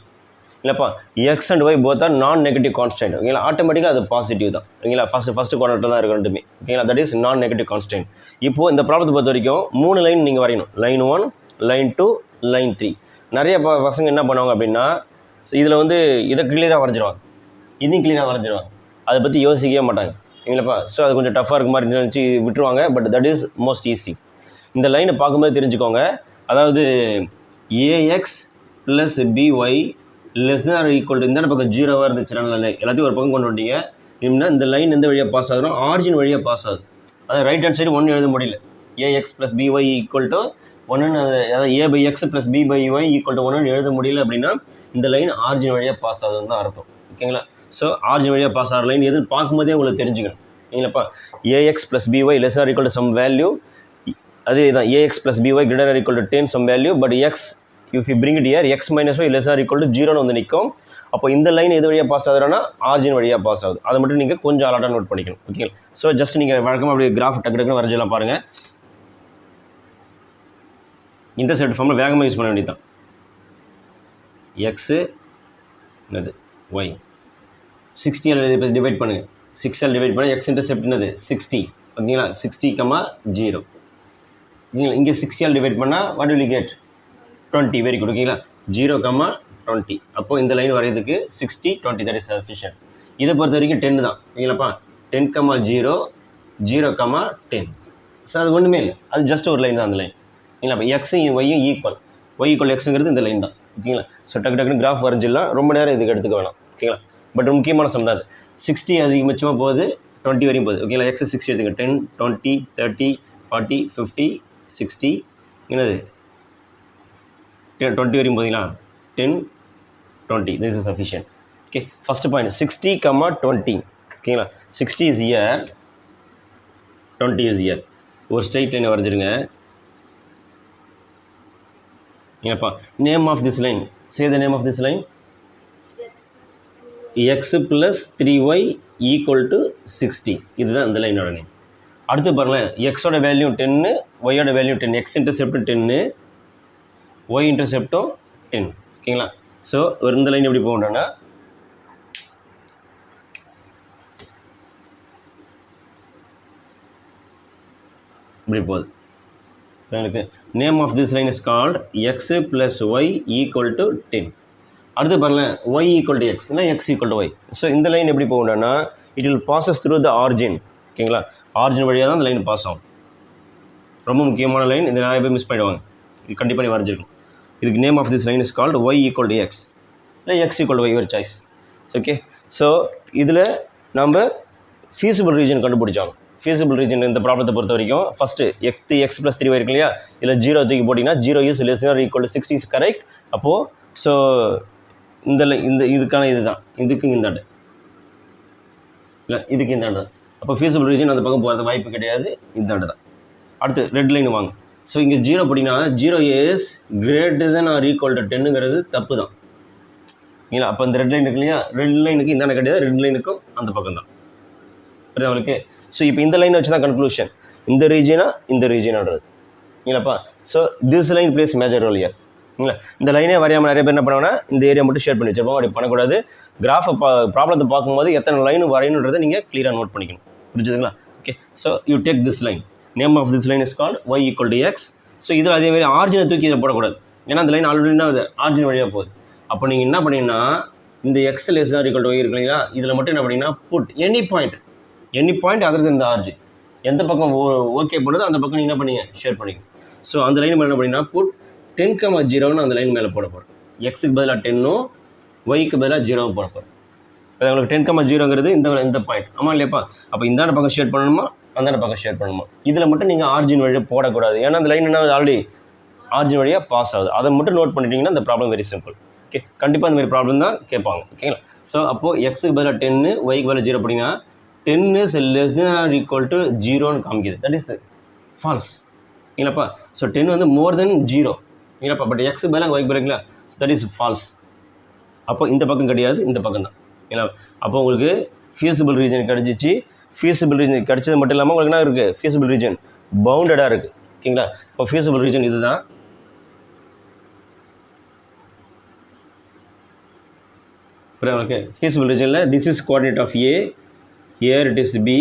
இல்லைப்பா, x and y both are நான் நெகட்டிவ் கான்ஸ்டன்ட். ஓகேங்களா, ஆட்டோமேட்டிக்காக அது பாசிட்டிவ் தான். ஓகேங்களா, ஃபஸ்ட்டு குவாட்ரண்ட்டில் தான் இருக்கணுமே. ஓகேங்களா, தட் இஸ் நான் நெகட்டிவ் கான்ஸ்டன்ட். இப்போது இந்த ப்ராப்ளத்தை பொறுத்த வரைக்கும் 3 லைன் நீங்கள் வரையணும். Line 1, line 2, line 3. நிறைய பசங்க என்ன பண்ணுவாங்க அப்படின்னா, ஸோ இதில் வந்து இதை கிளியராக வரைஞ்சிருவாங்க, இதையும் கிளியராக வரைஞ்சிருவாங்க, அதை பற்றி யோசிக்கவே மாட்டாங்க. இல்லைப்பா, ஸோ அது கொஞ்சம் டஃப்பாக இருக்க மாதிரி நினச்சி விட்டுருவாங்க. But that is most easy. இந்த லைனை பார்க்கும்போது தெரிஞ்சுக்கோங்க, அதாவது a x plus b y less than or equal to, இந்த பக்கம் 0வாக இருந்துச்சுன்னா எல்லாத்தையும் ஒரு பக்கம் கொண்டு வந்தீங்க. எப்படின்னா இந்த லைன் எந்த வழியாக பாஸ் ஆகுதுன்னா ஆரிஜின் வழியாக பாஸ் ஆகுது. அதாவது ரைட் ஹேண்ட் சைடு 1 எழுத முடியல. A x plus b y equal to 1, அதாவது a by x plus b by y equal to 1 எழுத முடியல அப்படின்னா இந்த லைன் ஆரிஜின் வழியாக பாஸ் ஆகுதுன்னு தான் அர்த்தம். ஓகேங்களா, ஸோ ஆரிஜின் வழியாக பாஸ் ஆகிற லைன் எதுன்னு பார்க்கும்போதே உங்களுக்கு தெரிஞ்சுக்கணும். இல்லைப்பா, a x plus b y less or equal to some value, அதே தான் a x plus b y greater or equal to 10 some value, but x if you bring it here x minus y less or equal to 0ன்னு வந்து நிற்கும். அப்போ இந்த லைன் எது வழியாக பாஸ் ஆகுதுன்னா ஆரிஜின் வழியாக பாஸ் ஆகுது. அதை மட்டும் நீங்கள் கொஞ்சம் அலாட்டாக நோட் பண்ணிக்கணும். ஓகேங்களா, ஸோ ஜஸ்ட் நீங்கள் வழக்கமாக அப்படி கிராஃப் டக்கு டக்குன்னு வரைஞ்சலாம் பாருங்கள். இன்டர்செப்ட் ஃபார்மில் வேகமாக யூஸ் பண்ண வேண்டியது தான். எக்ஸு என்னது ஒய் 60 டிவைட் பண்ணுங்கள், 6 டிவைட் பண்ண எக்ஸ் இன்டர்செப்ட் என்னது 60. ஓகேங்களா, 60,0. ஓகேங்களா, இங்கே 60 டிவைட் பண்ணால் what will you get 20. Very good. ஓகேங்களா, 0,20. அப்போது இந்த லைன் வரையதுக்கு 60, 20 தட் இஸ் சஃபிஷியன்ட். இதை பொறுத்த வரைக்கும் 10 தான். ஓகேங்களாப்பா, 10,0, 0,10. ஸோ அது ஒன்றுமே இல்லை, அது ஜஸ்ட் ஒரு லைன் தான் அந்த லைன். ஓகேங்களா, எக்ஸும் ஒய்யும் ஈக்குவல், ஒய் ஈக்குவல் எக்ஸுங்கிறது இந்த லைன் தான். ஓகேங்களா, ஸோ டக்கு டக்குன்னு கிராஃப் வரைஞ்சிடலாம், ரொம்ப நேரம் இதுக்கு எடுத்துக்க வேணாம். ஓகேங்களா, பட் முக்கியமான சம் தான் அது. 60 அதிகபட்சமாக போகுது, 20 வரையும் போகுது. ஓகேங்களா, எக்ஸ் 60 எடுத்துங்க, 10, 20, 30, 40, 50, 60 என்னது 20 வரையும் போதிங்களா, 10, 20 this is sufficient. Okay, first point 60, 20. ஓகேங்களா, 60 is here, 20 is here. ஒரு ஸ்ட்ரைட் லைனை வரைஞ்சிருங்க. ஏப்பா, name of this line, say the name of this line. X plus 3y equal to 60. இதுதான் இந்த லைனோட நேம். அடுத்து பாருங்களேன், எக்ஸோட வேல்யூ 10, ஒய்யோட வேல்யூ 10, எக்ஸ் இன்டர்செப்ட் 10, ஒய் இன்டர்செப்டும் 10. ஓகேங்களா, ஸோ ஒரு இந்த லைன் எப்படி போகணுன்னா இப்படி போகுது. எனக்கு name of this line is called x plus y equal to 10. அடுத்து பாருங்களேன், ஒய் ஈக்குவல் டு எக்ஸ்னா x equal to y. So இந்த லைன் எப்படி போகணுன்னா it will passes through the origin. ஓகேங்களா, ஆரிஜின் வழியாக தான் இந்த லைன் பாஸ் ஆகும். ரொம்ப முக்கியமான லைன், இந்த நிறைய பேர் மிஸ் பண்ணிடுவாங்க. இது கண்டிப்பாக நீ வரைஞ்சிருக்கும். இதுக்கு name of this line is called y equal to x, இல்லை x equal to y, your choice. Okay, so இதில் நம்ம ஃபீஸிபிள் ரீஜன் கண்டுபிடிச்சோம். ஃபீஸிபிள் ரீஜன் இந்த ப்ராப்ளத்தை பொறுத்த வரைக்கும் ஃபஸ்ட்டு எக்ஸ் ப்ளஸ் 3y இருக்கு இல்லையா, இதில் 0 தூக்கி போட்டிங்கன்னா 0 is less than or equal to 60 is correct. அப்போது ஸோ இந்த இதுக்கான இது தான், இதுக்கு இந்தாண்டு இல்லை, இதுக்கு இந்தாண்டு தான். அப்போ ஃபீஸிபிள் ரீஜன் அந்த பக்கம் போகிறது வாய்ப்பு கிடையாது, இந்தாண்டு தான். அடுத்து ரெட் லைன் வாங்க. ஸோ இங்கே 0 போட்டிங்கன்னா 0 is greater than or equal to 10ங்கிறது தப்பு தான். இல்லைங்களா, அப்போ இந்த ரெட் லைன் இருக்கு இல்லையா, ரெட் லைனுக்கு இந்தாண்ட கிடையாது, ரெட் லைனுக்கும் அந்த பக்கம் தான். புரியுது அவளுக்கு? ஸோ இப்போ இந்த லைன் வச்சு தான் கன்க்ளூஷன், இந்த ரீஜனா இந்த ரீஜனான்றது. இல்லைப்பா, so this line plays major role here. இல்லைங்களா, இந்த லைனே வரையாமல் நிறைய பேர் என்ன பண்ணுவாங்கன்னா இந்த ஏரியா மட்டும் ஷேர் பண்ணி வச்சிருப்போம். அப்படி பண்ணக்கூடாது. கிராஃபை ப்ராப்ளத்தை பார்க்கும்போது எத்தனை லைன் வரையணுன்றதை நீங்கள் கிளியராக நோட் பண்ணிக்கணும். புரிஞ்சுதுங்களா? Okay, so you take this line, name of this line is called y equal to x. So இதில் அதே மாதிரி ஆர்ஜினை தூக்கி இதில் போடக்கூடாது, ஏன்னா அந்த லைன் ஆல்ரெடி ஆர்ஜின் வழியாக போகுது. அப்போ நீங்கள் என்ன பண்ணீங்கன்னா இந்த x less than or equal to y இருக்கு இல்லையா, இதில் மட்டும் என்ன பண்ணிங்கன்னா புட் எனி பாயிண்ட் அதர் தென் இந்த ஆர்ஜின், எந்த பக்கம் ஓகே பண்ணுறதோ அந்த பக்கம் நீங்கள் என்ன பண்ணீங்க ஷேர் பண்ணிங்க. ஸோ அந்த லைன் மேலே என்ன பண்ணிங்கன்னா புட் 10,0ன்னு அந்த லைன் மேலே போட போகிறோம். எக்ஸுக்கு பதிலாக 10ம் ஒய்க்கு பதிலாக 0வும் போட போகிறோம். இப்போ உங்களுக்கு 10,0ங்கிறது இந்த பாயிண்ட், ஆமாம் இல்லையாப்பா? அப்போ இந்தாண்ட பக்கம் ஷேர் பண்ணணுமா அந்தாண்ட பக்கம் ஷேர் பண்ணணுமா? இதில் மட்டும் நீங்கள் ஆர்ஜின் வழியாக போடக்கூடாது, ஏன்னா அந்த லைன் என்ன ஆல்ரெடி ஆர்ஜின் வழியாக பாஸ் ஆகுது. அதை மட்டும் நோட் பண்ணிட்டீங்கன்னா இந்த ப்ராப்ளம் வெரி சிம்பிள். ஓகே, கண்டிப்பாக இந்த மாதிரி ப்ராப்ளம் தான் கேட்பாங்க. ஓகேங்களா? ஸோ அப்போது எக்ஸுக்கு பதிலாக 10 ஒய்க்கு பதிலாக 0 போட்டிங்கன்னா 10 is less than or equal to 0ன்னு காமிக்குது. தட் இஸ் ஃபால்ஸ் இல்லைப்பா? ஸோ 10 வந்து மோர் தென் 0 இல்லைப்பா? பட் எக்ஸுக்கு பதிலாக ஒய்க்கு பதிலாக, ஸோ தட் இஸ் ஃபால்ஸ். அப்போ இந்த பக்கம் கிடையாது, இந்த பக்கம் தான். ஏன்னா அப்போ உங்களுக்கு ஃபியூசிபிள் ரீஜன் கிடச்சிச்சு. ஃபியூசிபிள் ரீஜன் கிடச்சது மட்டும் இல்லாமல் உங்களுக்கு என்ன இருக்குது, ஃபியூசிபிள் ரீஜன் பவுண்டடாக இருக்குது. ஓகேங்களா? இப்போ ஃபியூசிபிள் ரீஜன் இது தான். அப்புறம் உங்களுக்கு ஃபியூசிபிள் ரீஜனில் this is coordinate of A, here it is B,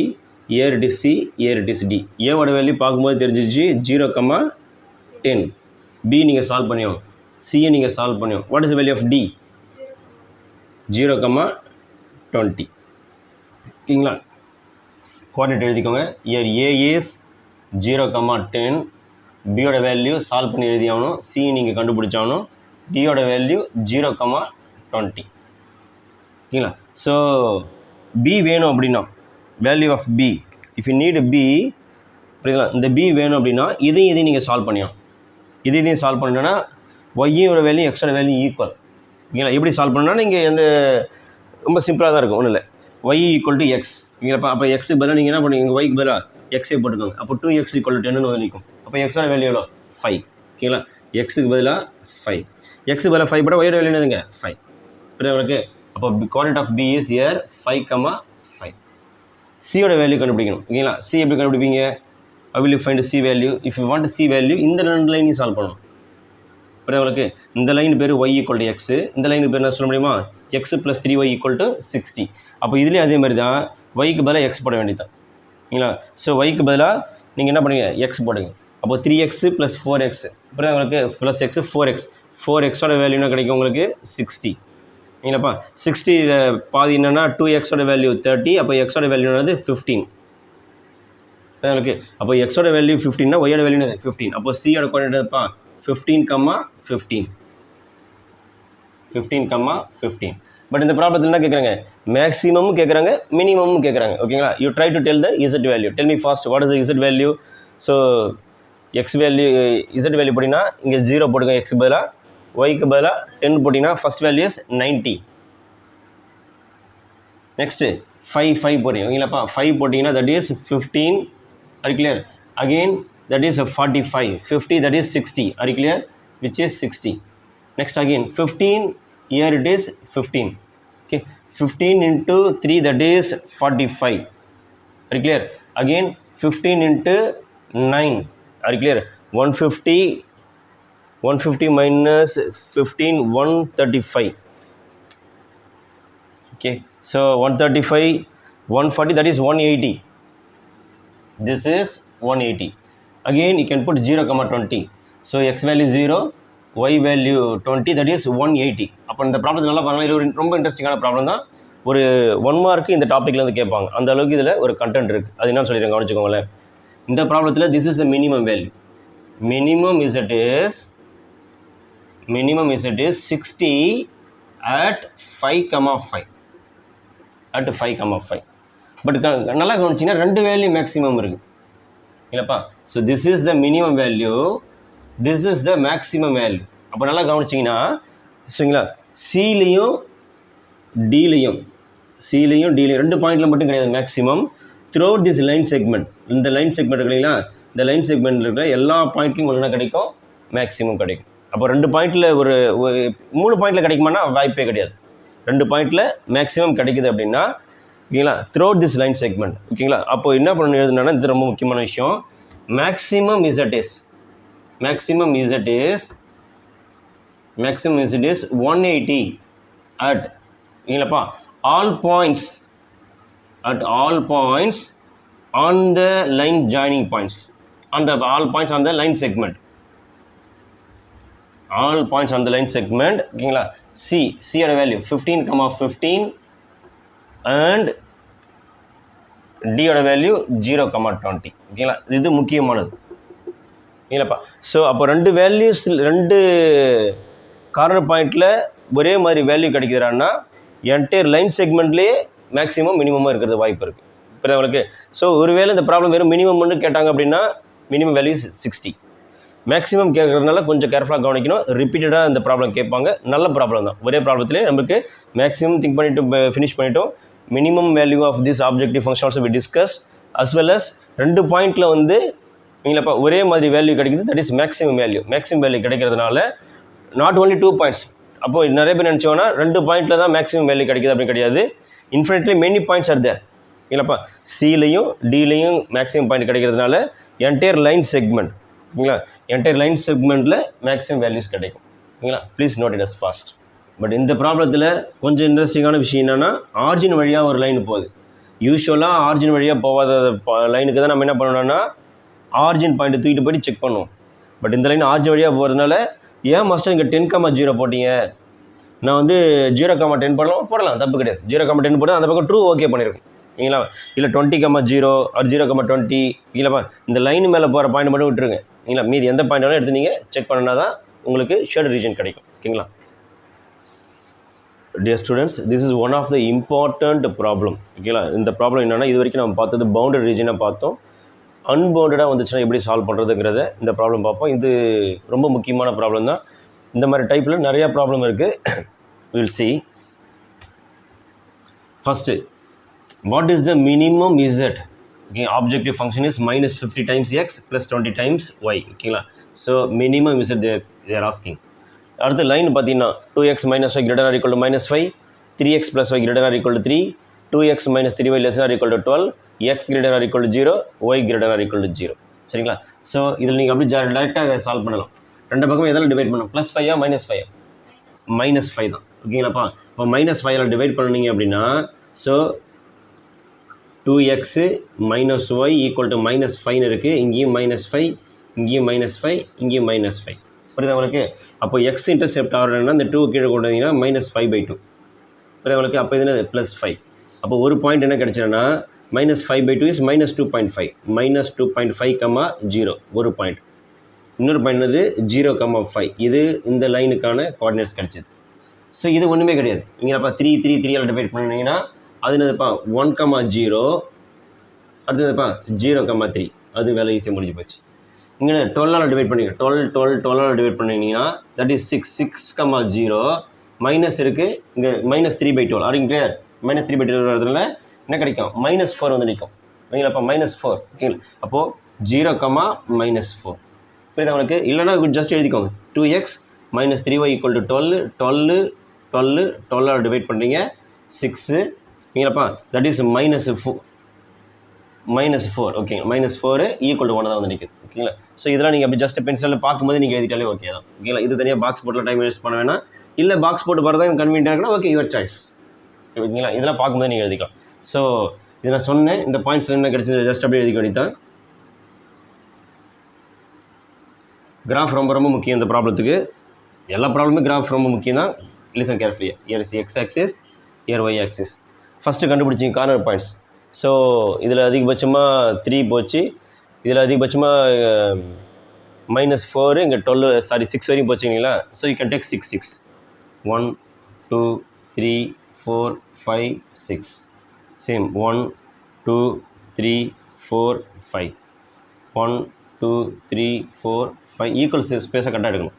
here it is C, here it is D. ஏவோட வேல்யூ பார்க்கும்போது தெரிஞ்சிச்சு 0,10. பி நீங்கள் சால்வ் பண்ணியும், சியை நீங்கள் சால்வ் பண்ணியும். What is the value of D? 0,20. ஓகேங்களா? கோஆர்டினேட் எழுதிக்கோங்க. இயர் ஏ இஸ் 0,10, பியோட வேல்யூ சால்வ் பண்ணி எழுதியாகணும், சி நீங்கள் கண்டுபிடிச்சாகணும், டியோட வேல்யூ 0,20. ஓகேங்களா? ஸோ பி வேணும் அப்படின்னா value of B, if you need B, புரியுங்களா? இந்த பி வேணும் அப்படின்னா இதையும் நீங்கள் சால்வ் பண்ணியும். இதையும் சால்வ் பண்ணணுன்னா ஒய்யோட வேல்யூ எக்ஸோட வேல்யூ ஈக்குவல். ஓகேங்களா? எப்படி சால்வ் பண்ணணும்னா நீங்கள் எந்த ரொம்ப சிம்பிளாக தான் இருக்கும், ஒன்றும் இல்லை. Y equal to x. ஓகேங்களா? அப்போ எக்ஸுக்கு பதிலாக நீங்கள் என்ன பண்ணுவீங்க, ஒய்க்கு பதிலாக எக்ஸே போட்டுக்கோங்க. அப்போ 2x = 10ன்னு நிற்கும். அப்போ எக்ஸோட வேல்யூ எவ்வளோ? 5. ஓகேங்களா? எக்ஸுக்கு பதிலாக 5, எக்ஸுக்கு பதிலாக 5 போட்டால் ஒய்யோட வேல்யூ என்னதுங்க 5. புரியுது உங்களுக்கு? அப்போ coordinate of B is here 5,5. சியோட வேல்யூ கண்டுபிடிக்கணும். ஓகேங்களா? சி எப்படி கண்டுபிடிப்பீங்க? I will find C value. If you want C value இந்த 2 லைனையும் சால்வ் பண்ணணும். புரியுது உங்களுக்கு? இந்த லைன் பேர் y = x, இந்த லைனுக்கு பேர் என்ன சொல்ல முடியுமா, x + 3y = 60. அப்போ இதுலேயும் அதே மாதிரி தான், yக்கு பதிலாக x போட வேண்டியதான். ஓகேங்களா? ஸோ yக்கு பதிலாக நீங்கள் என்ன பண்ணுவீங்க, x போடுங்க. அப்போ 3x + 4x, புரியுது உங்களுக்கு? ப்ளஸ் x 4x, 4xோட வேல்யூ என்ன கிடைக்கும் உங்களுக்கு 60. ஓகேங்களாப்பா? 60 பாதி என்னென்னா 2xோட வேல்யூ 30, அப்போ xோட வேல்யூ என்னது 15. உங்களுக்கு அப்போ xோட வேல்யூ 15னா ஒய்யோட வேல்யூ என்னது 15. அப்போ சியோட கோஆர்டினேட்ப்பா 15,15. 15,15. பட் இந்த ப்ராப்ளத்தில் என்ன கேட்குறாங்க, மேக்ஸிமமும் கேட்குறாங்க, மினிமமும் கேட்குறாங்க. ஓகேங்களா? You try to tell the z value. Tell me fast, what is the z value? So X value, Z value போட்டிங்கன்னா இங்கே 0 போட்டுங்க, எக்ஸ் பதிலாக. ஒய்க்கு பதிலாக 10 போட்டிங்கன்னா ஃபஸ்ட் வேல்யூ இஸ் 90. நெக்ஸ்ட்டு 5 போடுறீங்க. ஓகேங்களாப்பா? 5 போட்டிங்கன்னா that is 15. R clear? Again that is 45, 50 that is 60, are you clear? Which is 60. Next again 15, here it is 15. Okay, 15 into 3 that is 45, are you clear? Again 15 into 9, are you clear? 150 minus 15, 135. Okay, so 135, 140 that is 180. This is 180. Again you can put 0,20. So x value 0, y value 20, that is 180. அப்போ இந்த ப்ராப்ளத்தில் நல்லா பாருங்கள், இது ஒரு ரொம்ப இன்ட்ரெஸ்டிங்கான ப்ராப்ளம் தான். ஒரு 1 மார்க்கு இந்த டாப்பிக்லேருந்து கேட்பாங்க, அந்த அளவுக்கு இதில் ஒரு கண்டென்ட் இருக்குது. அது என்னன்னு சொல்லிடுங்க, கவனிச்சுக்கோங்களேன். இந்த ப்ராப்ளத்தில் this is the minimum value. Minimum is it is 60 at 5,5. At 5,5. But நல்லா கவனிச்சிங்கன்னா 2 வேல்யூ மேக்ஸிமம் இருக்குது இல்லைப்பா? So this is the minimum value, this is the maximum value. அப்போ நல்லா கவனிச்சிங்கன்னா சரிங்களா, சிலையும் டிலையும் 2 பாயிண்டில் மட்டும் கிடையாது maximum. Through out this line segment, இந்த லைன் செக்மெண்ட் இல்லைங்களா, இந்த லைன் செக்மெண்ட்டில் இருக்கிற எல்லா பாயிண்ட்லையும் உங்களுக்கு என்ன கிடைக்கும், மேக்ஸிமம் கிடைக்கும். அப்போ 2 பாயிண்டில் ஒரு 3 பாயிண்டில் கிடைக்குமானா வாய்ப்பே கிடையாது. 2 பாயிண்டில் மேக்ஸிமம் கிடைக்குது அப்படின்னா ஓகேங்களா, through out this line segment. ஓகேங்களா? அப்போ என்ன பண்ணணும் எழுதுனா, இது ரொம்ப முக்கியமான விஷயம். Maximum z is 180 at ஓகேங்களாப்பா all points on the line joining points, on the all points on the line segment, all points on the line segment. ஓகேங்களா? C ஓட வேல்யூ 15,15 and D ஓட வேல்யூ 0,20 ஓகேங்களா. இது முக்கியமானது இல்லைப்பா. ஸோ அப்போ ரெண்டு வேல்யூஸ், ரெண்டு கார்னர் பாயிண்டில் ஒரே மாதிரி வேல்யூ கிடைக்கிறான்னா என்டையர் லைன் செக்மெண்ட்லேயே மேக்ஸிமம் மினிமமாக இருக்கிறது வாய்ப்பு இருக்குது. இப்போ உங்களுக்கு ஸோ ஒருவேளை இந்த ப்ராப்ளம் வெறும் மினிமம்னு கேட்டாங்க அப்படின்னா மினிமம் வேல்யூ 60. மேக்ஸிமம் கேட்குறதுனால கொஞ்சம் கேர்ஃபுல்லாக கவனிக்கணும். ரிப்பீட்டடாக இந்த ப்ராப்ளம் கேட்பாங்க. நல்ல ப்ராப்ளம் தான். ஒரே ப்ராப்ளத்திலே நமக்கு மேக்ஸிமம் திங்க் பண்ணிவிட்டு ஃபினிஷ் பண்ணிட்டோம். Minimum value of this objective function also we discuss as well as ரெண்டு பாயிண்டில் வந்து நீங்களப்பா ஒரே மாதிரி வேல்யூ கிடைக்குது. That is maximum value. Maximum value கிடைக்கிறதுனால நாட் ஓன்லி 2 பாயிண்ட்ஸ். அப்போது நிறைய பேர் நினச்சோன்னா 2 பாயிண்டில் தான் மேக்ஸிமம் வேல்யூ கிடைக்குது அப்படின்னு கிடையாது. Infinitely many points are there இல்லைப்பா. சிலையும் டிலையும் மேக்ஸிமம் பாயிண்ட் கிடைக்கிறதுனால என்டையர் லைன் செக்மெண்ட் ஓகேங்களா, என்டையர் லைன் செக்மெண்ட்டில் மேக்ஸிமம் வேல்யூஸ் கிடைக்கும் ஓகேங்களா. Please note it as fast. But இந்த ப்ராப்ளத்தில் கொஞ்சம் இன்ட்ரெஸ்டிங்கான விஷயம் என்னென்னா ஆரிஜின் வழியாக ஒரு லைன் போகுது. யூஸ்வலாக ஆரிஜின் வழியாக போகாத லைனுக்கு தான் நம்ம என்ன பண்ணணும்னா ஆரிஜின் பாயிண்ட்டை தூக்கிட்டு போய்ட்டு செக் பண்ணுவோம். பட் இந்த லைன் ஆரிஜின் வழியாக போகிறதுனால ஏன் மாஸ்டர் இங்கே 10,0 போட்டிங்க, நான் வந்து 0,10 போடலாம், தப்பு கிடையாது. 0,10 போட்டு அந்த பக்கம் ட்ரூ ஓகே பண்ணியிருக்கேன் இல்லைங்களா. இல்லை 20,0 ஒரு 0,20 இல்லைப்பா. இந்த லைன் மேலே போகிற பாயிண்ட் மட்டும் விட்டுருங்க இல்லைங்களா. மீதி எந்த பாயிண்ட் வேணாலும் எடுத்து நீங்கள் செக் பண்ணினா தான் உங்களுக்கு ஷேட் ரீஜன் கிடைக்கும் ஓகேங்களா. Dear students, this is one of the important problem ஓகேங்களா. இந்த ப்ராப்ளம் என்னென்னா இது வரைக்கும் நம்ம பார்த்தது பவுண்டட் ரீஜனை பார்த்தோம். அன்பவுண்டடாக வந்துச்சுன்னா எப்படி சால்வ் பண்ணுறதுங்கிறத இந்த ப்ராப்ளம் பார்ப்போம். இது ரொம்ப முக்கியமான ப்ராப்ளம் தான். இந்த மாதிரி டைப்பில் நிறையா ப்ராப்ளம் இருக்குது. Will see. First, what is the minimum z? Okay, objective function is -50 times x + 20 times y ஓகேங்களா. So minimum z they're asking. அடுத்து லைன் பார்த்தீங்கன்னா 2x - y ≥ -5, 3x + y ≥ 3, 2x - 3y ≤ 12, x ≥ 0, y ≥ 0 சரிங்களா. ஸோ இதில் நீங்கள் அப்படி டேரெக்டாக சால்வ் பண்ணலாம். ரெண்டு பக்கம் எதால் டிவைட் பண்ணலாம், +5 -5 -5 தான் ஓகேங்களாப்பா. இப்போ -5 டிவைட் பண்ணிங்க அப்படின்னா ஸோ 2x - y = -5 இருக்குது. இங்கேயும் -5, இங்கேயும் -5, இங்கேயும் -5 புரியுது உங்களுக்கு. அப்போ x இன்டர்செப்ட் ஆகிறதுனா இந்த 2 கீழே கொண்டு வந்தீங்கன்னா -5/2 புரியுது உங்களுக்கு. அப்போ இது என்னது +5. அப்போ ஒரு பாயிண்ட் என்ன கிடச்சினா -5/2 இஸ் -2.5, -2.5, 0 ஒரு பாயிண்ட். இன்னொரு பாயிண்ட் என்னது 0,5. இது இந்த லைனுக்கான கோஆர்டினேட்ஸ் கிடச்சிது. ஸோ இது ஒன்றுமே கிடையாது. நீங்கள்ப்பா 3 3 3 டிவைட் பண்ணிங்கன்னா அது என்னதுப்பா 1,0, அடுத்ததுப்பா 0,3. அது வேலை ஈஸியாக முடிஞ்சு போச்சு. இங்கே 12 டிவைட் பண்ணிங்க, 12 டிவைட் பண்ணிங்கன்னா தட் இஸ் 6, 6,0 மைனஸ் இருக்குது இங்கே -3/12. அது இங்கே -3/12 வரதுனால என்ன கிடைக்கும் -4 வந்து நிற்கும் ஓகேங்களாப்பா. -4 ஓகே. அப்போது 0,-4 புரியுது உங்களுக்கு. இல்லைனா ஜஸ்ட் எழுதிக்கோங்க 2x - 3y = 12 12 டிவைட் பண்ணுறீங்க 6 ஓகேங்களாப்பா. தட் இஸ் -4 ஓகேங்க. -4 = 1 தான் வந்து நிற்குது ஓகேங்களா. ஸோ இதெல்லாம் நீங்கள் அப்படி ஜஸ்ட் பென்சிலில் பார்க்கும்போது நீங்கள் எழுதிட்டாலே ஓகே தான் ஓகேங்களா. இது தனியாக பாக்ஸ் போட்டில் டைம் வேஸ்ட் பண்ண வேணாம். இல்லை பாக்ஸ் போட்டு போகிறதா கன்வீனியாக இருக்குன்னா ஓகே, யுவர் சாய்ஸ் ஓகேங்களா. இதெல்லாம் பார்க்கும்போது நீங்கள் எழுதிக்கலாம். ஸோ இது நான் சொன்னேன், இந்த பாயிண்ட்ஸ் என்ன கிடச்சி ஜஸ்ட் அப்படியே எழுதிக்க வேண்டியதான். கிராஃப் ரொம்ப ரொம்ப முக்கியம் இந்த ப்ராப்ளத்துக்கு. எல்லா ப்ராப்ளமுமே கிராஃப் ரொம்ப முக்கியம் தான். Listen carefully. Here is x axis, here y axis. First கண்டுபிடிச்சிங்க கார்னர் பாயிண்ட்ஸ். ஸோ இதில் அதிகபட்சமாக 3 போச்சு. இதில் அதிகபட்சமாக -4, இங்கே 6 வரையும் போச்சுங்களா. So you can take 6 1 2 3 4 5 6 same 1 2 3 4 5 1 2 3 4 5 equal ஸ்பேஸை கரெக்டாக எடுக்கணும்.